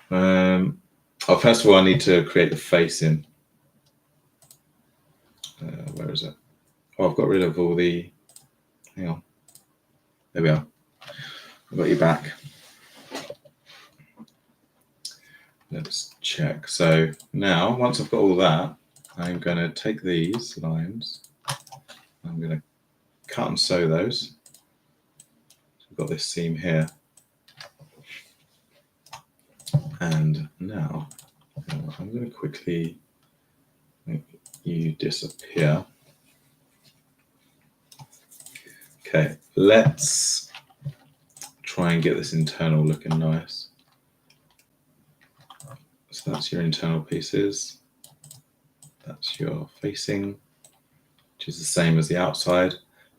[SPEAKER 1] Oh, first of all, I need to create the facing. Where is it? Oh, I've got rid of all the. Hang on. There we are. I've got you back. Let's check. So now, once I've got all that, I'm going to take these lines. I'm going to cut and sew those. So we've got this seam here. And now I'm going to quickly make you disappear. Okay, let's try and get this internal looking nice. So that's your internal pieces. That's your facing, which is the same as the outside.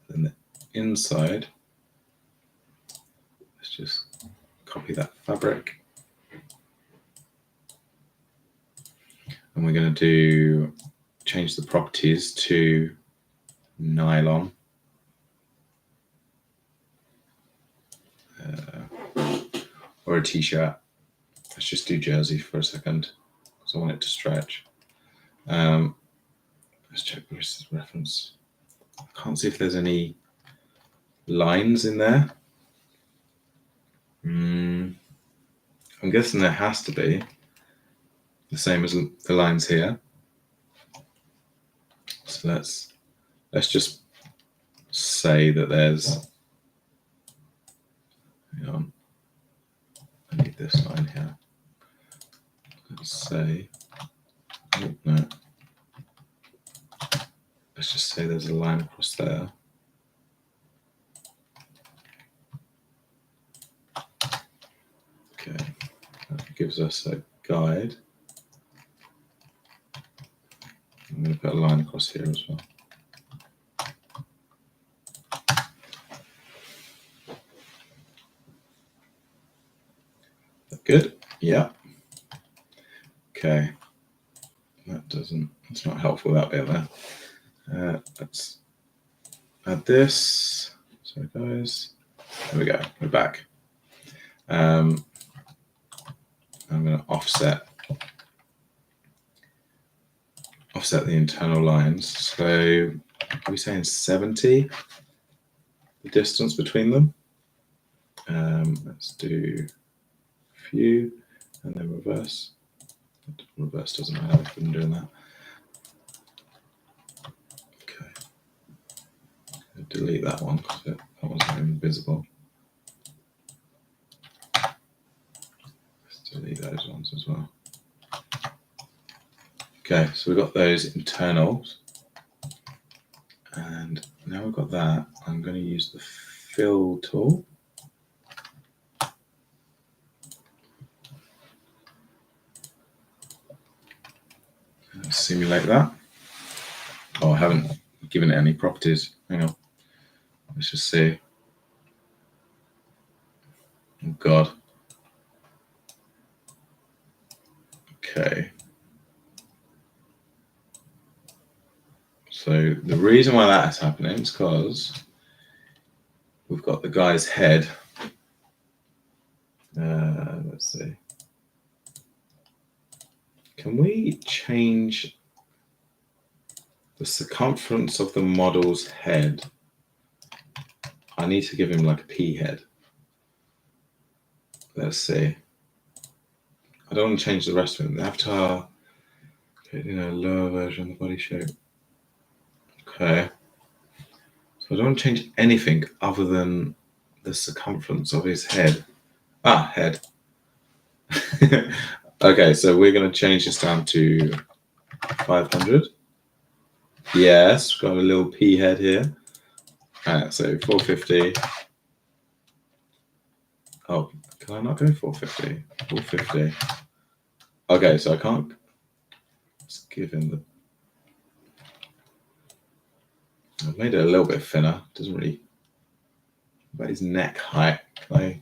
[SPEAKER 1] And the inside, let's just copy that fabric. And we're going to change the properties to nylon. Or a t-shirt. Let's just do jersey for a second because I want it to stretch. Let's check this reference. I can't see if there's any lines in there. I'm guessing there has to be, the same as the lines here. So let's just say that there's, hang on, I need this line here. Let's say, oh, no. Let's just say there's a line across there. Okay, that gives us a guide. I'm going to put a line across here as well. Good. Yeah. Okay. That's not helpful, that bit there. Let's add this. Sorry, guys. There we go. We're back. I'm going to offset the internal lines. So are we saying 70? The distance between them. Let's do a few and then reverse. Reverse doesn't matter if I'm doing that. Okay. Delete that one because that wasn't invisible. Let's delete those ones as well. Okay, so we've got those internals. And now we've got that, I'm going to use the fill tool. Simulate that. Oh, I haven't given it any properties. Hang on. Let's just see. Oh, God. Okay. So the reason why that is happening is because we've got the guy's head. Let's see. Can we change the circumference of the model's head? I need to give him like a P head. Let's see. I don't want to change the rest of it. The avatar, lower version of the body shape. Okay. So I don't want to change anything other than the circumference of his head. Head. Okay, so we're going to change this down to 500. Yes, we've got a little P head here. So 450. Oh, can I not go 450? 450. Okay, so I can't. Let's give him the. I've made it a little bit thinner. Doesn't really. About his neck height. I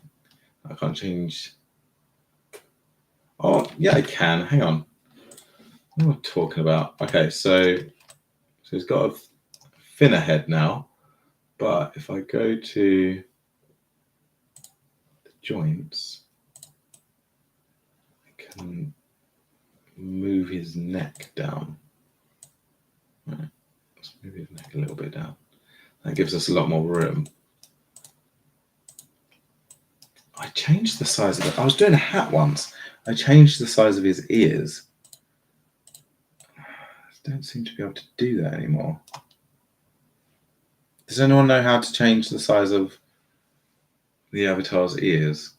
[SPEAKER 1] can't change. Oh, yeah, I can. Hang on. What am I talking about? Okay, so he's got a thinner head now, but if I go to the joints, I can move his neck down. Right. Let's move his neck a little bit down. That gives us a lot more room. I changed the size of it. I was doing a hat once. I changed the size of his ears. I don't seem to be able to do that anymore. Does anyone know how to change the size of the avatar's ears?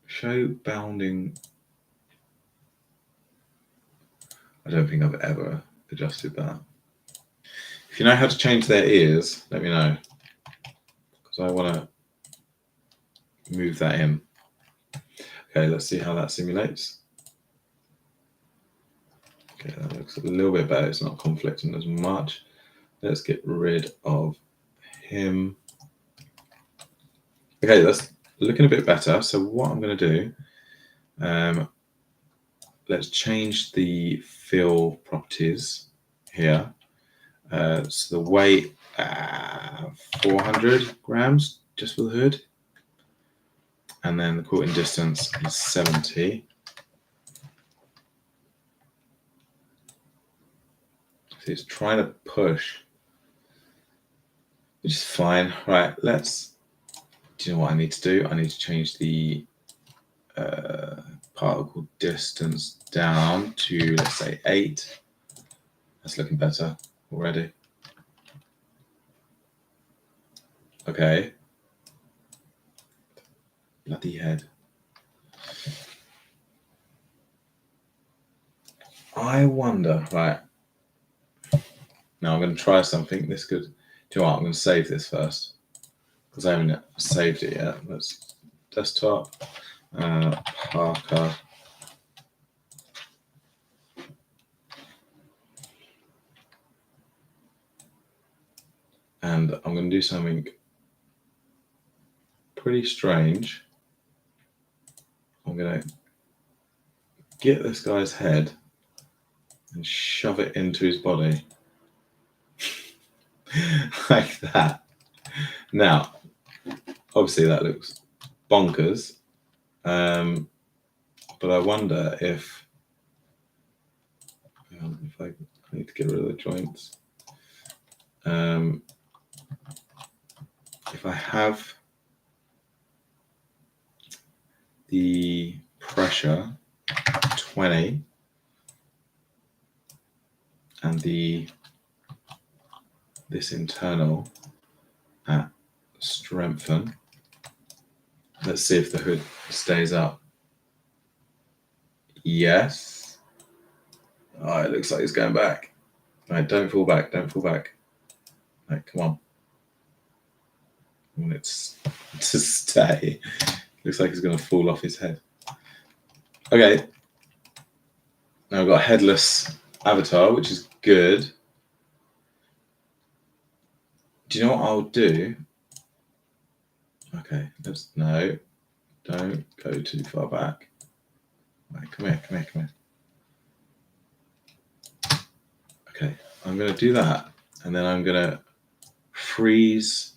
[SPEAKER 1] Show bounding. I don't think I've ever adjusted that. If you know how to change their ears, let me know, because I want to move that in. Okay, let's see how that simulates. Okay, that looks a little bit better. It's not conflicting as much. Let's get rid of him. Okay, that's looking a bit better. So what I'm going to do, let's change the fill properties here. So the weight, 400 grams just for the hood. And then the quilting distance is 70. So it's trying to push, which is fine. Right, do you know what I need to do? I need to change the particle distance down to, let's say, 8. That's looking better already. Okay. Bloody head. I wonder, right. Now I'm going to try something. This could, do you know what? I'm going to save this first, because I haven't saved it yet. Let's desktop, Parka. And I'm going to do something pretty strange. I'm going to get this guy's head and shove it into his body. Like that. Now, obviously that looks bonkers, but I wonder if I need to get rid of the joints. If I have the pressure 20 and this internal at strengthen, let's see if the hood stays up. Yes. Oh, it looks like it's going back. Right, don't fall back, don't fall back. Right, come on. I want it to stay. Looks like it's going to fall off his head. Okay. Now I've got a headless avatar, which is good. Do you know what I'll do? Okay, no, don't go too far back. Right, come here. Okay, I'm going to do that, and then I'm going to freeze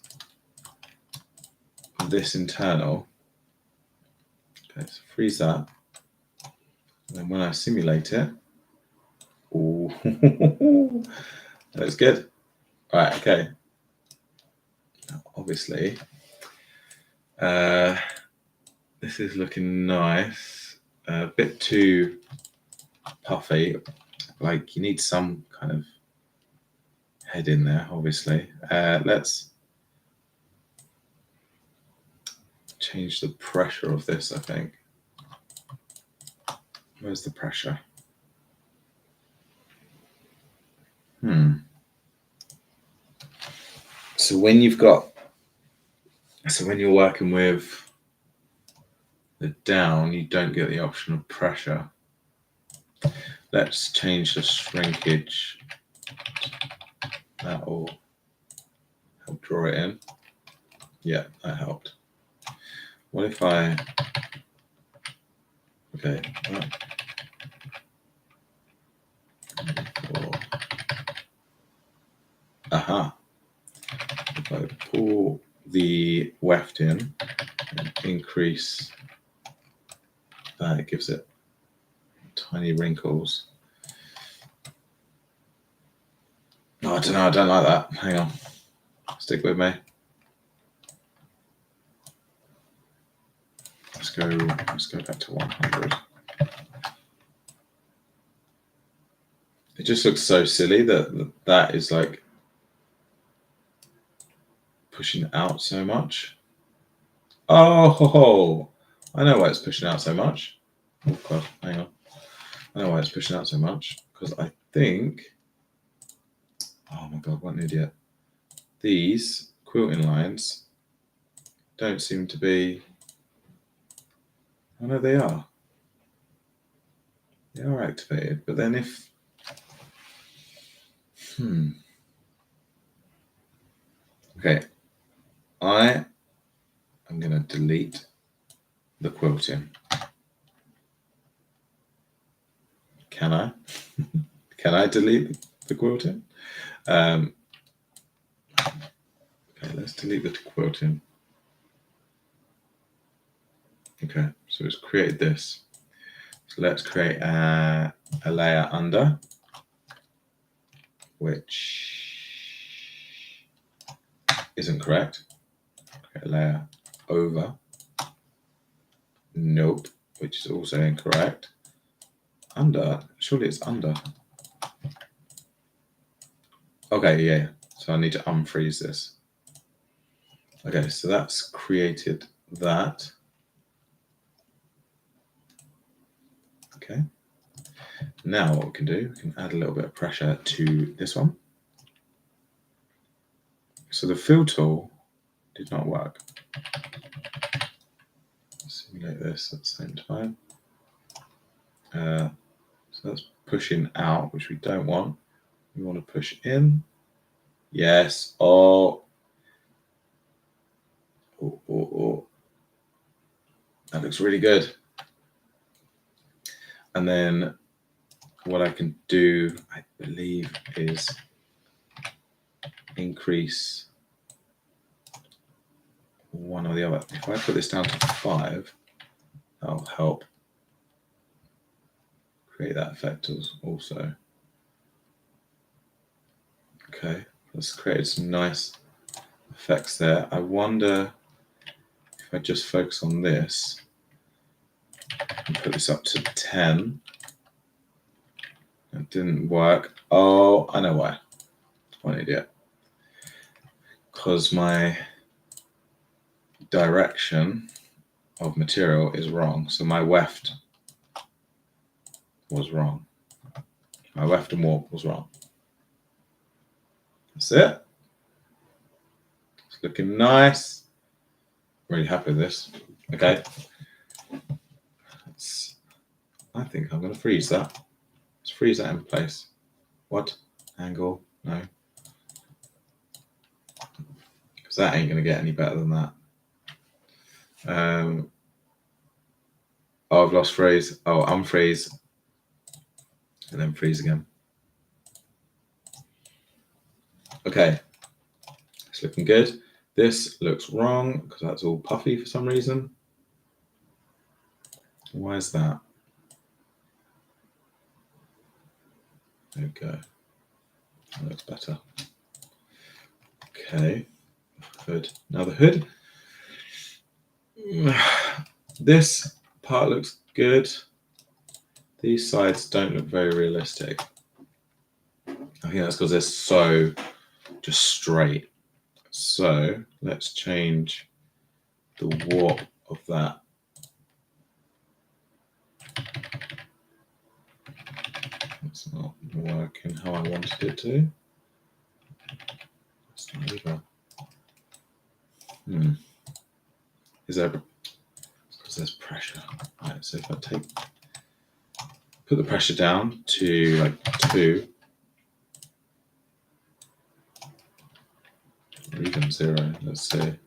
[SPEAKER 1] this internal. Okay, so freeze that. And then when I simulate it, ooh, that looks good. All right, okay. Now, obviously, this is looking nice. A bit too puffy. Like, you need some kind of head in there, obviously. Let's change the pressure of this, I think. Where's the pressure? So when you're working with the down, you don't get the option of pressure. Let's change the shrinkage. That will help draw it in. Yeah, that helped. What if I, okay, aha. If I pull the weft in and increase that, it gives it tiny wrinkles. No, I don't know, I don't like that. Hang on, stick with me. Let's go back to 100. It just looks so silly that is like pushing out so much. Oh, I know why it's pushing out so much. Oh God, hang on. I know why it's pushing out so much, because I think, oh my God, what an idiot. These quilting lines don't seem to be, oh no, they are. They are activated, but then if, okay, I am going to delete the quilting. Can I? Can I delete the quilting? Okay, let's delete the quilting. Okay, so it's created this. So let's create a layer under, which isn't correct. Create a layer over. Nope, which is also incorrect. Under, surely it's under. Okay, yeah, so I need to unfreeze this. Okay, so that's created that. Okay, now what we can do, we can add a little bit of pressure to this one. So the fill tool did not work. Simulate this at the same time. So that's pushing out, which we don't want. We want to push in. Yes. Oh. Oh. That looks really good. And then what I can do, I believe, is increase one or the other. If I put this down to 5, that'll help create that effect also. Okay, let's create some nice effects there. I wonder if I just focus on this and put this up to 10. It didn't work. Oh, I know why. What an idiot. Because my direction of material is wrong. So my weft was wrong. My weft and warp was wrong. That's it. It's looking nice. Really happy with this. Okay. I think I'm going to freeze that. Let's freeze that in place. What? Angle? No. Because that ain't going to get any better than that. Oh, I've lost freeze. Oh, unfreeze. And then freeze again. Okay. It's looking good. This looks wrong because that's all puffy for some reason. Why is that? There we go. That looks better. Okay. Hood. Now the hood. This part looks good. These sides don't look very realistic. I think that's because they're so just straight. So let's change the warp of that. It's not working how I wanted it to. It's not either. Is there? Because there's pressure. Right. So if I put the pressure down to like 2, or even 0. Let's see. Let's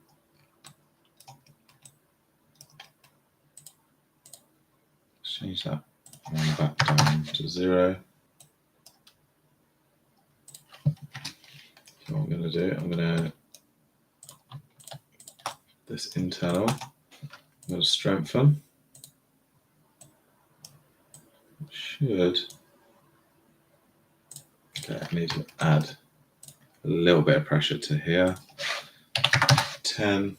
[SPEAKER 1] change that one back down to 0. So what I'm going to do, I'm going to this internal. I'm going to strengthen. Should. Okay, I need to add a little bit of pressure to here. 10.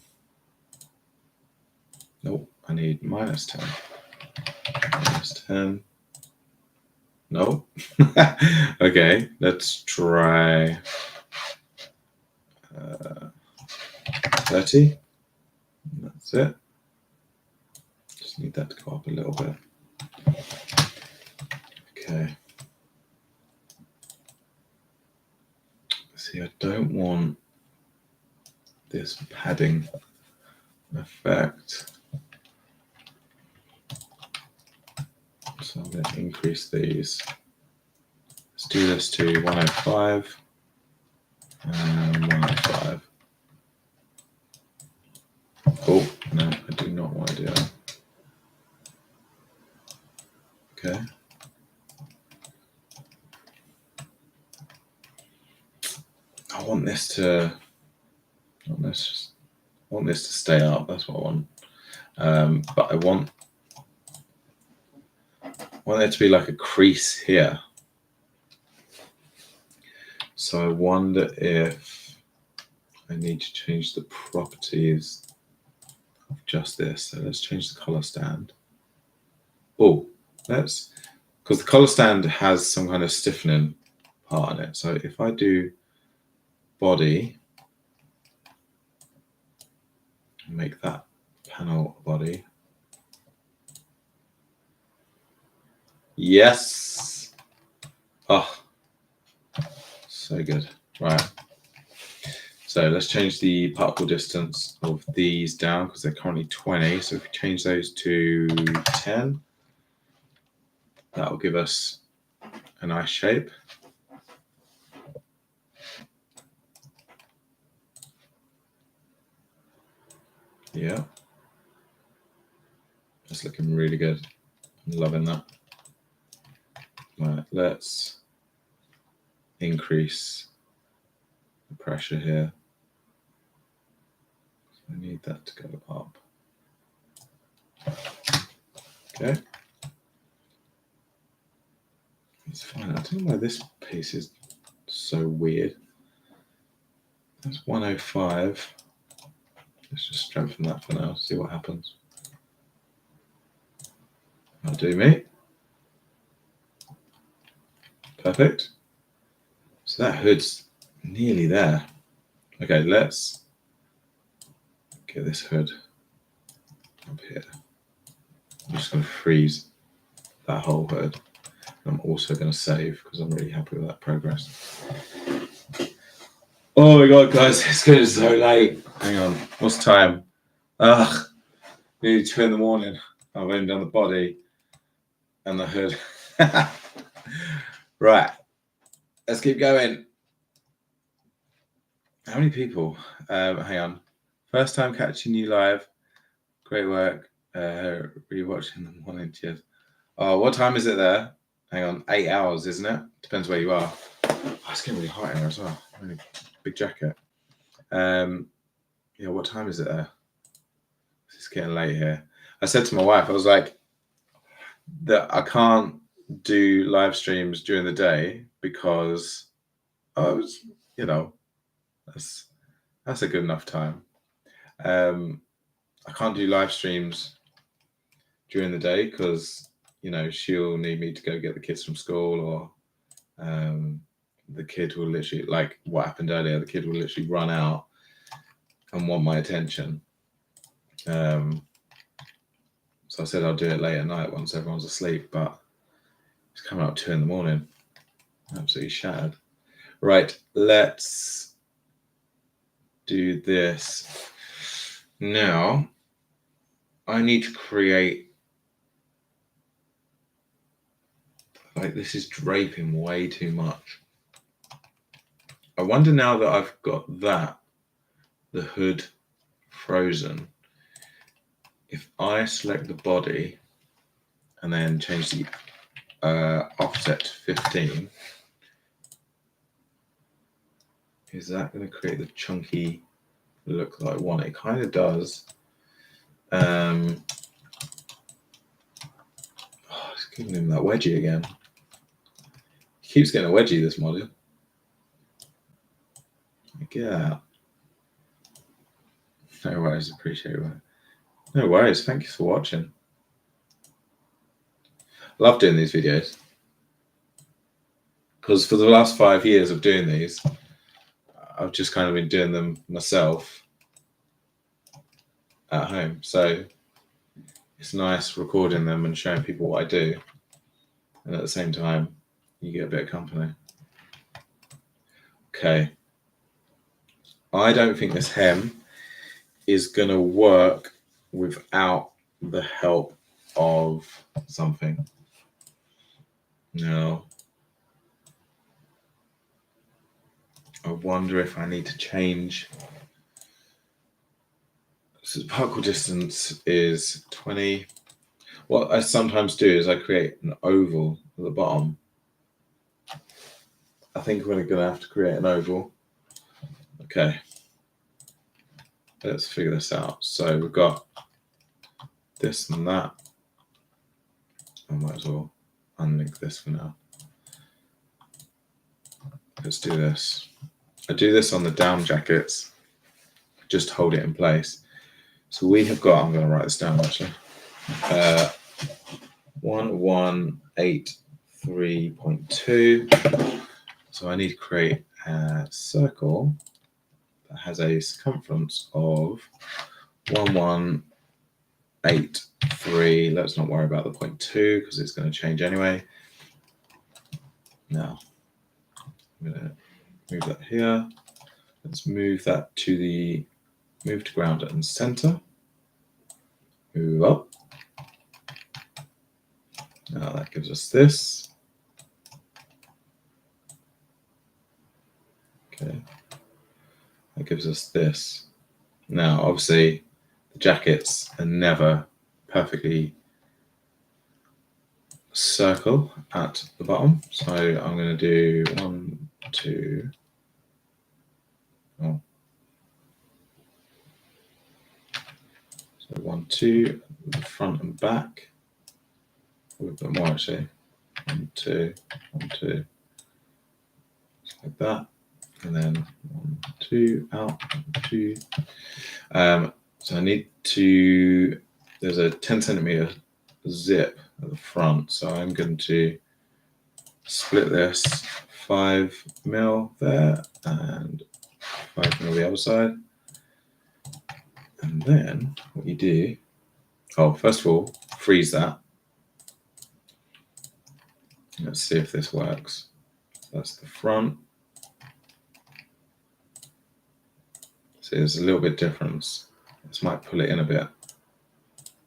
[SPEAKER 1] Nope, I need minus 10. Minus 10. Nope. Okay, let's try 30. That's it. Just need that to go up a little bit. Okay. See, I don't want this padding effect. So I'm going to increase these. Let's do this to 105 and 105. Oh, no, I do not want to do that. Okay. I want this to stay up. That's what I want. But I want there to be like a crease here. So I wonder if I need to change the properties of just this. So let's change the color stand. Oh, because the color stand has some kind of stiffening part in it. So if I do body, make that panel body. Yes. Oh, so good. Right. So let's change the particle distance of these down because they're currently 20. So if we change those to 10, that will give us a nice shape. Yeah. That's looking really good. I'm loving that. Right, let's increase the pressure here. I need that to go up. Okay. It's fine. I don't know why this piece is so weird. That's 105. Let's just strengthen that for now, see what happens. That'll do me. Perfect. So that hood's nearly there. Okay, let's get this hood up here. I'm just going to freeze that whole hood. I'm also going to save because I'm really happy with that progress. Oh my god, guys, it's getting so late. Hang on, what's time? Ugh, nearly 2 in the morning. I've only done the body and the hood. Right, let's keep going. How many people? Hang on. First time catching you live. Great work. Rewatching the morning. Cheers. Oh, what time is it there? Hang on, 8 hours, isn't it? Depends where you are. Oh, it's getting really hot in here as well. Really big jacket. Yeah, what time is it there? It's getting late here. I said to my wife, I was like, that I can't do live streams during the day because I was, that's a good enough time. I can't do live streams during the day because she'll need me to go get the kids from school, or the kid will literally, like what happened earlier, the kid will literally run out and want my attention. So I said I'll do it late at night once everyone's asleep, but it's coming up 2 in the morning. Absolutely shattered. Right, let's do this. Now, I need to create, like, this is draping way too much. I wonder now that I've got the hood frozen, if I select the body and then change the offset to 15, is that going to create the chunky look that I want? It kind of does. It's giving him that wedgie again. He keeps getting a wedgie, this model. Get out. No worries, appreciate it. No worries, thank you for watching. Love doing these videos because for the last 5 years of doing these, I've just kind of been doing them myself at home. So it's nice recording them and showing people what I do. And at the same time, you get a bit of company. Okay. I don't think this hem is going to work without the help of something. No. I wonder if I need to change. So the particle distance is 20. What I sometimes do is I create an oval at the bottom. I think we're going to have to create an oval. Okay. Let's figure this out. So we've got this and that. I might as well unlink this for now. Let's do this. I do this on the down jackets, just hold it in place. So we have got, I'm going to write this down actually, 1183.2. So I need to create a circle that has a circumference of 1183. Let's not worry about the 0.2 because it's going to change anyway. Now, I'm going to move that here. Let's move that to the move to ground and center. Move up. Now that gives us this. Okay. That gives us this. Now, obviously, the jackets are never perfectly circle at the bottom. So I'm going to do 1, 2. Oh. So 1, 2, the front and back. A little bit more actually. 1, 2, 1, 2. Just like that. And then 1, 2, out, 2. So I need to, there's a 10 centimeter zip at the front. So I'm going to split this 5 mil there and 5 mil the other side. And then what you do, first of all, freeze that. Let's see if this works. That's the front. See, there's a little bit difference. This might pull it in a bit,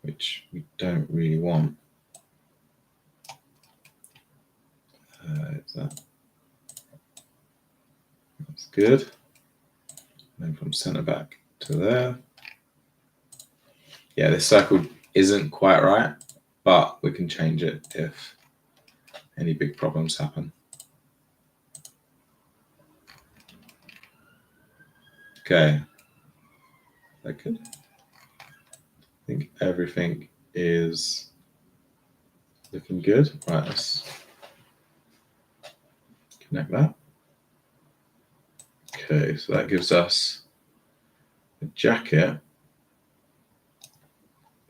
[SPEAKER 1] which we don't really want. That's good. And then from center back to there. Yeah, this circle isn't quite right, but we can change it if any big problems happen. Okay. That good? I think everything is looking good. Right, let's connect that. Okay, so that gives us a jacket.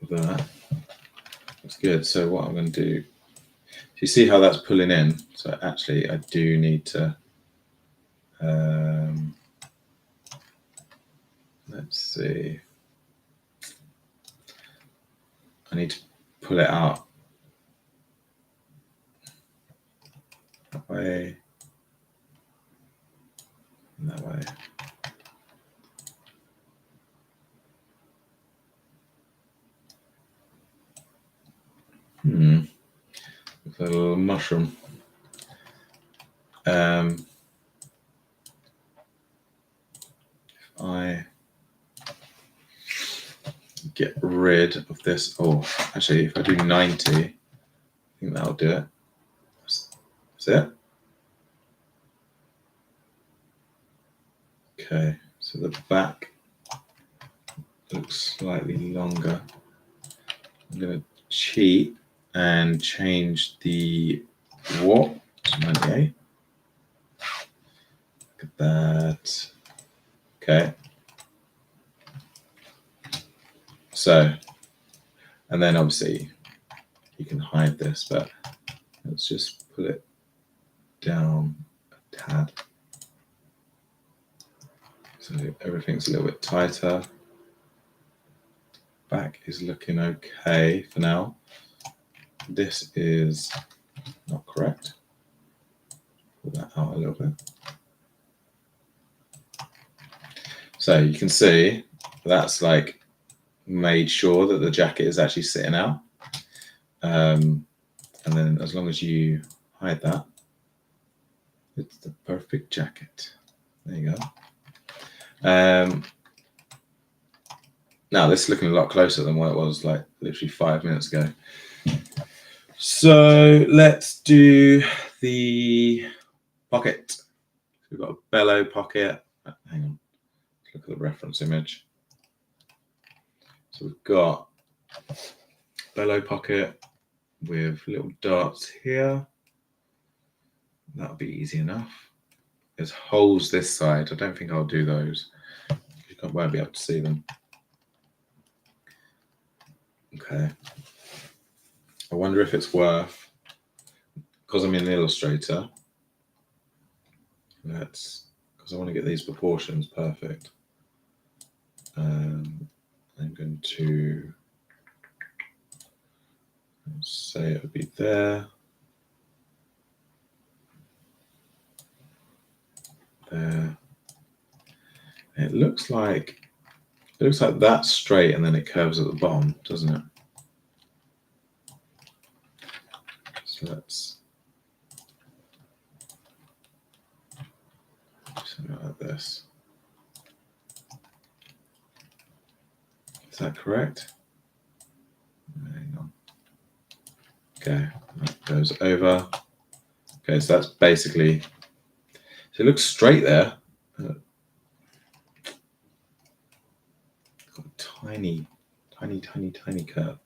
[SPEAKER 1] That. That's good. So what I'm going to do, you see how that's pulling in? So actually I do need to, let's see. I need to pull it out that way, and that way. Looks like a little mushroom. If I get rid of this, actually, if I do 90, I think that'll do it. That's it. Okay, so the back looks slightly longer. I'm going to cheat and change the warp to 98. Look at that. Okay. So, and then obviously you can hide this, but let's just pull it down a tad. So everything's a little bit tighter. back is looking okay for now. This is not correct. Pull that out a little bit. So you can see that's like made sure that the jacket is actually sitting out. And then as long as you hide that, it's the perfect jacket. There you go. Now this is looking a lot closer than what it was like literally 5 minutes ago. So let's do the pocket. We've got a bellow pocket. Hang on, let's look at the reference image. So we've got bellow pocket with little darts here. That'll be easy enough. There's holes this side. I don't think I'll do those. You won't be able to see them. Okay. I wonder if it's worth, because I'm an illustrator, because I want to get these proportions perfect. I'm going to say it would be there. There. It looks like that's straight and then it curves at the bottom, doesn't it? So let's do something like this. Is that correct? Hang on. Okay, that goes over. Okay, so that's basically, so it looks straight there. Got a tiny curve.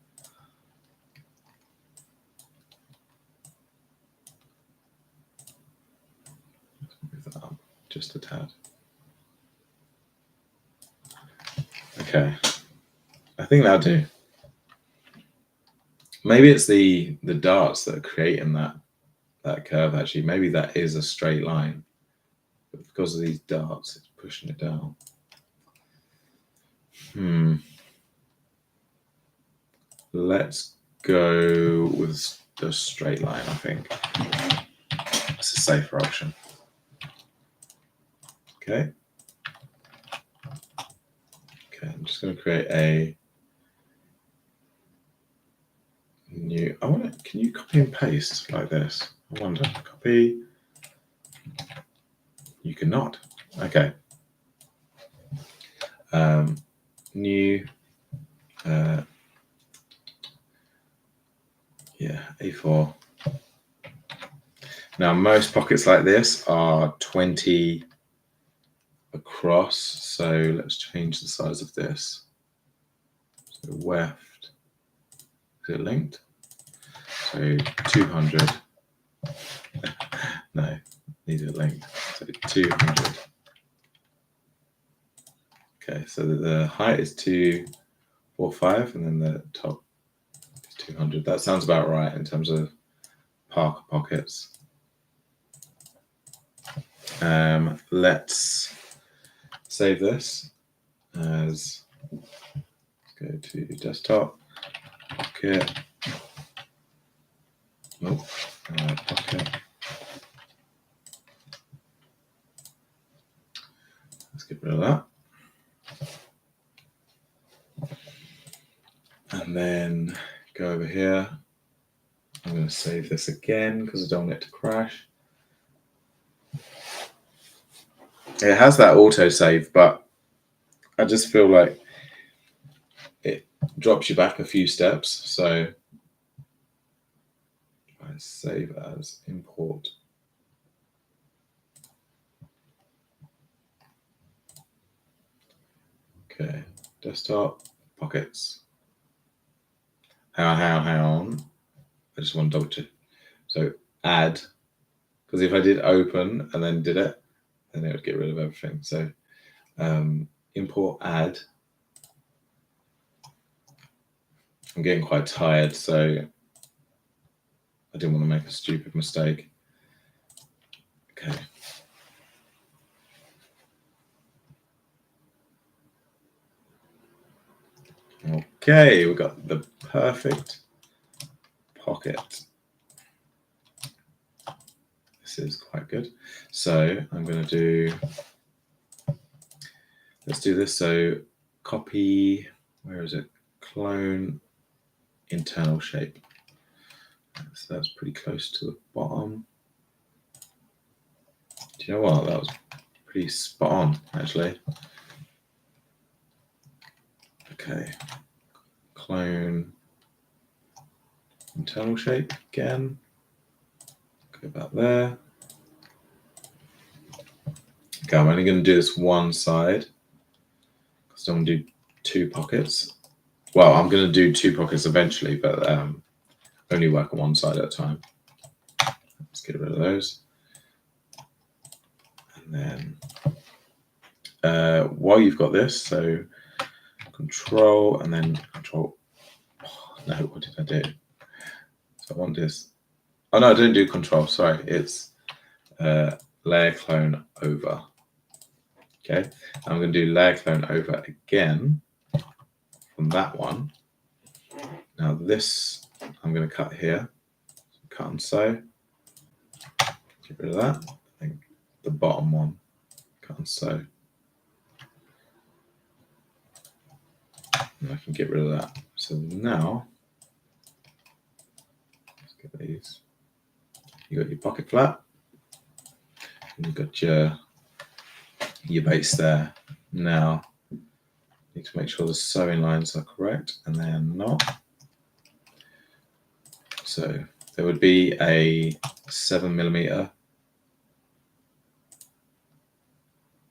[SPEAKER 1] Let's move that up just a tad. Okay, I think that'll do. Maybe it's the darts that are creating that curve. Actually, maybe that is a straight line, but because of these darts, it's pushing it down. Let's go with the straight line. I think it's a safer option. Okay. Okay, I'm just going to create a new. Can you copy and paste like this? I wonder. Copy. You cannot. Okay. New. Yeah, A4. Now, most pockets like this are 20 across. So let's change the size of this. So weft. Is it linked? So 200. No, need it linked. So 200. Okay, so the height is 245 and then the top is 200. That sounds about right in terms of Parka pockets. Let's save this as, let's go to desktop, pocket, pocket. Let's get rid of that. And then go over here. I'm going to save this again because I don't want it to crash. It has that auto save, but I just feel like it drops you back a few steps. So I save as import. Okay, desktop, pockets. Hang on. I just want to double check. So add, because if I did open and then did it, then it would get rid of everything. So import add. I'm getting quite tired, so I didn't want to make a stupid mistake. Okay. Okay, we've got the perfect pocket. This is quite good. So I'm going to do, let's do this. So copy, where is it? Clone internal shape. So that's pretty close to the bottom. Do you know what? That was pretty spot on, actually. Okay. Clone internal shape again. Go back there. Okay, I'm only going to do this one side because I don't want to do 2 pockets. Well, I'm going to do 2 pockets eventually, but only work on one side at a time. Let's get rid of those. And then while you've got this, so control and then control. Oh, no, what did I do? So I want this. Oh no, I didn't do control. Sorry, it's layer clone over. Okay, I'm going to do layer clone over again from that one. Now this I'm going to cut here. Cut and sew. Get rid of that. I think the bottom one. Cut and sew. And I can get rid of that. So now, let's get these. You got your pocket flap, and you've got your base there. Now, you need to make sure the sewing lines are correct, and they are not. So there would be a 7mm.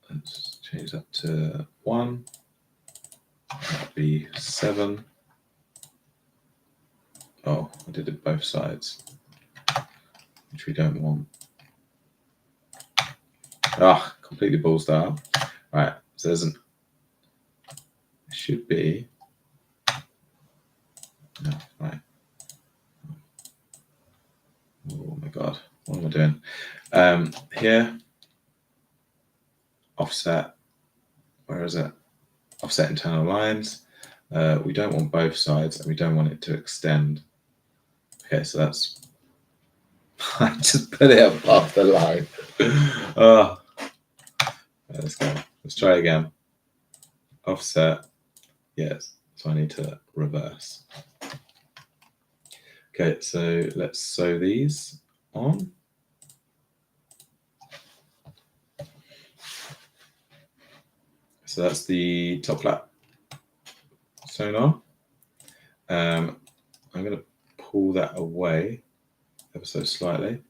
[SPEAKER 1] Let's change that to 1. That would be 7. Oh, I did it both sides, which we don't want. Ah, completely balls that up. Right, so there's an, it should be, no, right. Oh my God, what am I doing? Here, offset, where is it? Offset internal lines. We don't want both sides and we don't want it to extend. Okay, so that's, I just put it above the line. Oh, let's go. Let's try again. Offset, yes. So I need to reverse. Okay, so let's sew these on. So that's the top flap sewn on. I'm going to pull that away ever so slightly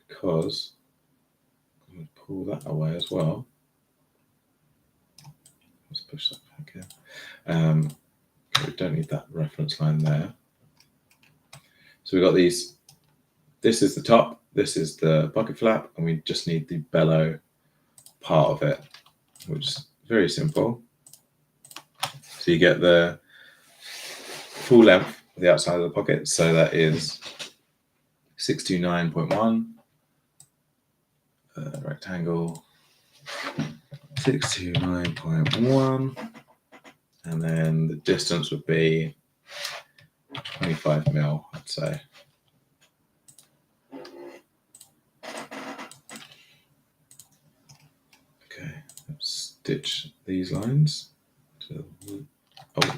[SPEAKER 1] because I'm going to pull that away as well. Let's push that back here. Okay, we don't need that reference line there. So we've got these. This is the top, this is the pocket flap, and we just need the bellow part of it, which is very simple. So you get the full length of the outside of the pocket, so that is 629.1 rectangle, 629.1, and then the distance would be 25mm, I'd say. Okay, let's stitch these lines to, oh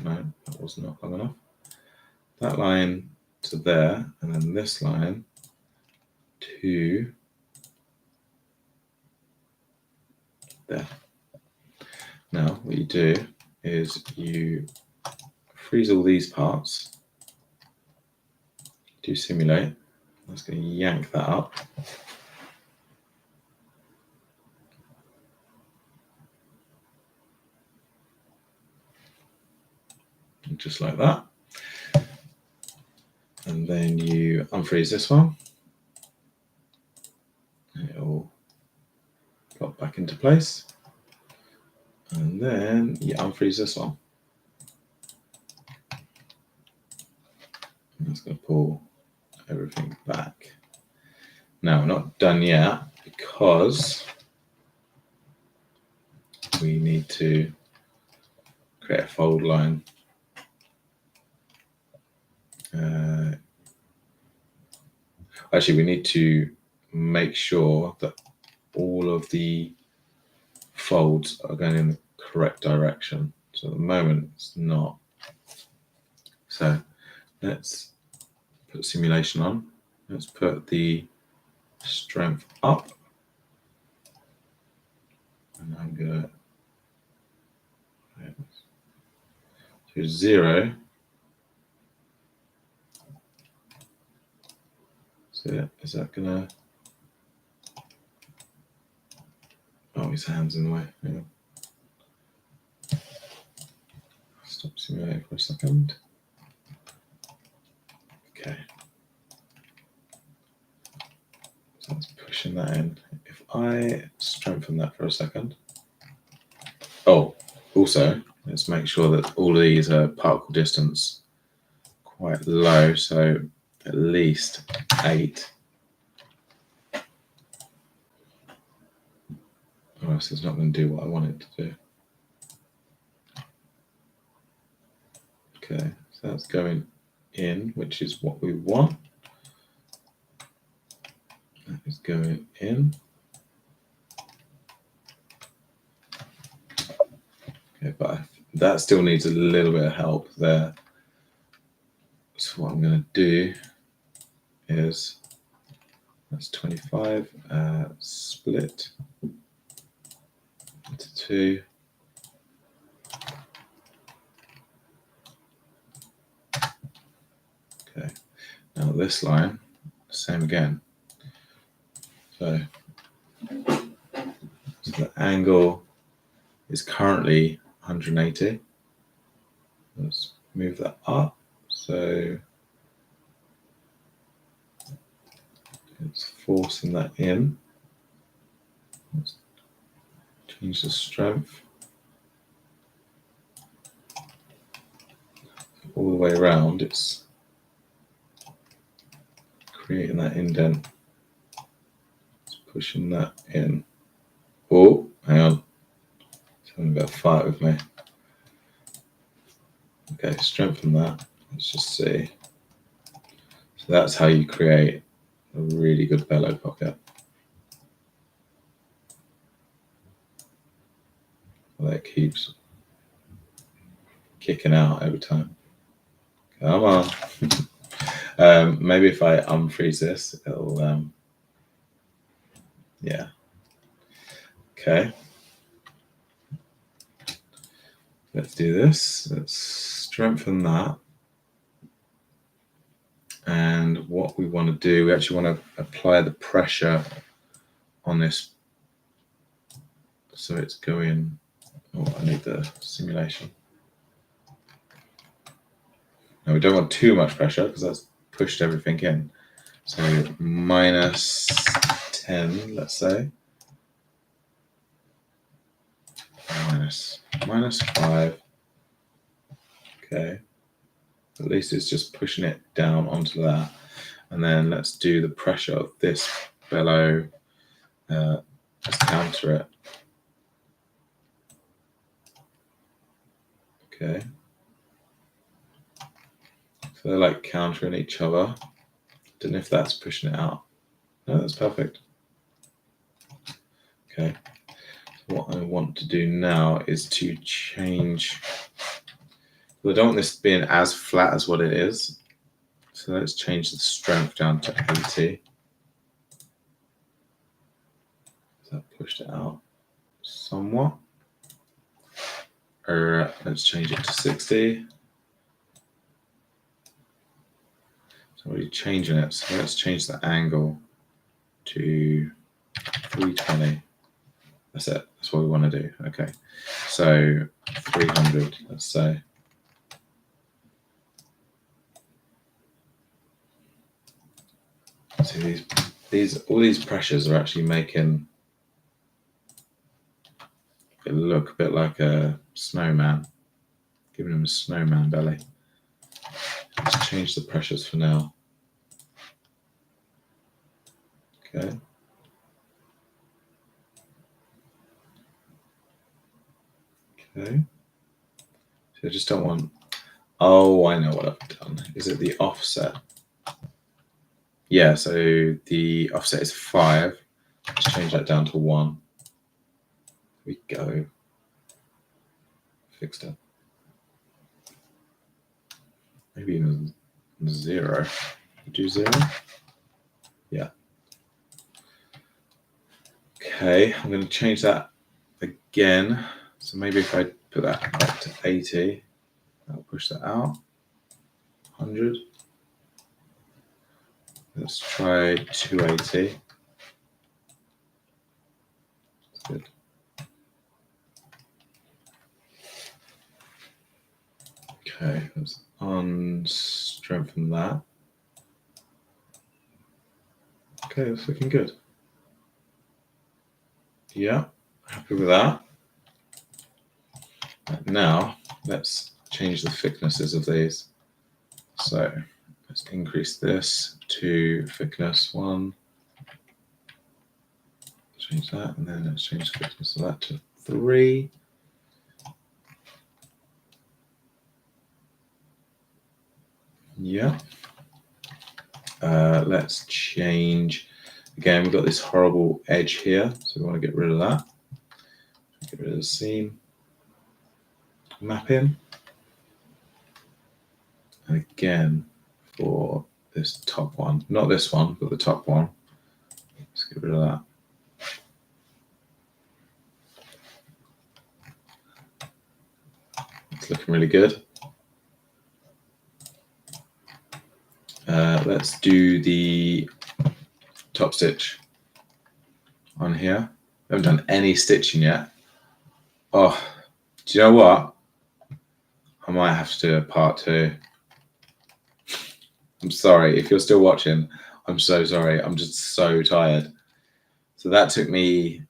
[SPEAKER 1] no, that was not long enough. That line to there, and then this line to there. Now what you do is you freeze all these parts, do simulate. I'm just going to yank that up. Just like that. And then you unfreeze this one. It will pop back into place. And then you unfreeze this one. And that's going to pull everything back. Now we're not done yet because we need to create a fold line Actually, we need to make sure that all of the folds are going in the correct direction. So at the moment it's not. So let's put simulation on. Let's put the strength up. And I'm gonna to 0. So is that gonna? Oh, his hand's in the way. Hang on. Stop simulating for a second. Okay. So that's pushing that in. If I strengthen that for a second. Oh, also, let's make sure that all of these are particle distance quite low, so at least 8. Or else it's not going to do what I want it to do. Okay, so that's going in, which is what we want. That is going in. Okay, but that still needs a little bit of help there. So what I'm going to do is, that's 25, split into 2. Okay, now this line, same again. So the angle is currently 180. Let's move that up. So it's forcing that in. Let's change the strength. All the way around, it's creating that indent. It's pushing that in. Oh, hang on. It's having a bit of a fight with me. Okay, strengthen that. Let's just see. So that's how you create a really good bellow pocket. Well, that keeps kicking out every time. Come on. Maybe if I unfreeze this, it'll, yeah. Okay. Let's do this. Let's strengthen that. And what we want to do, we actually want to apply the pressure on this. So it's going, oh, I need the simulation. Now we don't want too much pressure because that's pushed everything in. So minus 10, let's say. Minus 5. Okay. At least it's just pushing it down onto that. And then let's do the pressure of this bellow. Let's counter it. Okay. So they're like countering each other. Don't know if that's pushing it out. No, that's perfect. Okay. So what I want to do now is to change. Well, I don't want this being as flat as what it is. So let's change the strength down to 80. So that pushed it out somewhat. Or let's change it to 60. So we're changing it. So let's change the angle to 320. That's it. That's what we want to do. Okay. So 300, let's say. So all these pressures are actually making it look a bit like a snowman, giving him a snowman belly. Let's change the pressures for now. Okay. Okay. So I just don't want Oh, I know what I've done. Is it the offset? Yeah, so the offset is 5. Let's change that down to 1. Here we go. Fixed it. Maybe even 0. Do 0? Yeah. Okay, I'm going to change that again. So maybe if I put that up to 80, that'll push that out. 100. Let's try 280. That's good. Okay, let's unstrengthen that. Okay, that's looking good. Yeah, happy with that. Right, now, let's change the thicknesses of these. So let's increase this to thickness 1. Change that, and then let's change the thickness of that to 3. Yeah. Let's change. Again, we've got this horrible edge here, so we want to get rid of that. Get rid of the seam. Mapping. And again, for this top one, not this one, but the top one, let's get rid of that. It's looking really good. Let's do the top stitch on here. I haven't done any stitching yet. Oh, do you know what? I might have to do a part 2. I'm sorry if you're still watching. I'm so sorry. I'm just so tired. So that took me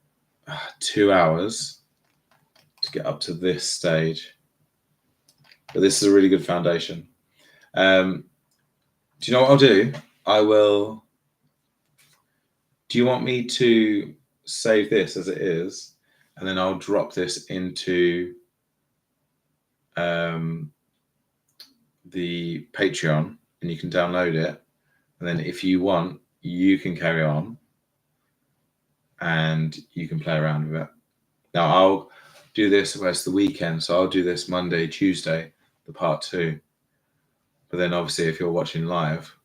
[SPEAKER 1] 2 hours to get up to this stage. But this is a really good foundation. Do you know what I'll do? I will. Do you want me to save this as it is, and then I'll drop this into the Patreon, and you can download it, and then if you want, you can carry on, and you can play around with it. Now I'll do this where it's the weekend, so I'll do this Monday, Tuesday, the part 2. But then obviously if you're watching live,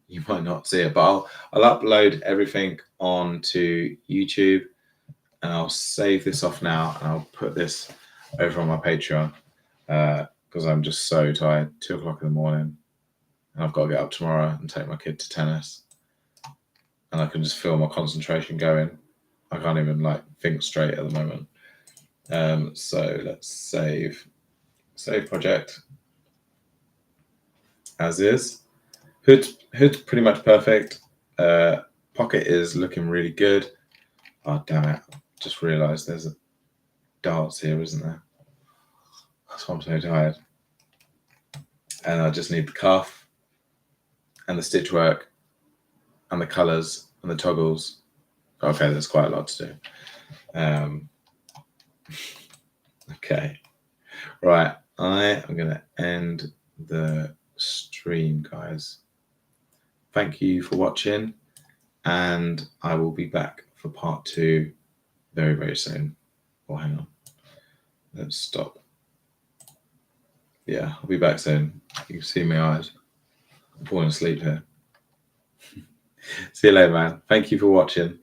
[SPEAKER 1] you might not see it, but I'll upload everything onto YouTube, and I'll save this off now, and I'll put this over on my Patreon because I'm just so tired. 2 o'clock in the morning, and I've got to get up tomorrow and take my kid to tennis, and I can just feel my concentration going. I can't even think straight at the moment. So let's save project as is. Hood's pretty much perfect. Pocket is looking really good. Oh damn it! Just realised there's a darts here, isn't there? That's why I'm so tired. And I just need the cuff and the stitch work and the colours and the toggles. Okay, there's quite a lot to do. Okay, right. I am going to end the stream, guys. Thank you for watching, and I will be back for part 2 very, very soon. Oh, hang on. Let's stop. Yeah, I'll be back soon. You can see my eyes. I'm falling asleep here. See you later, man. Thank you for watching.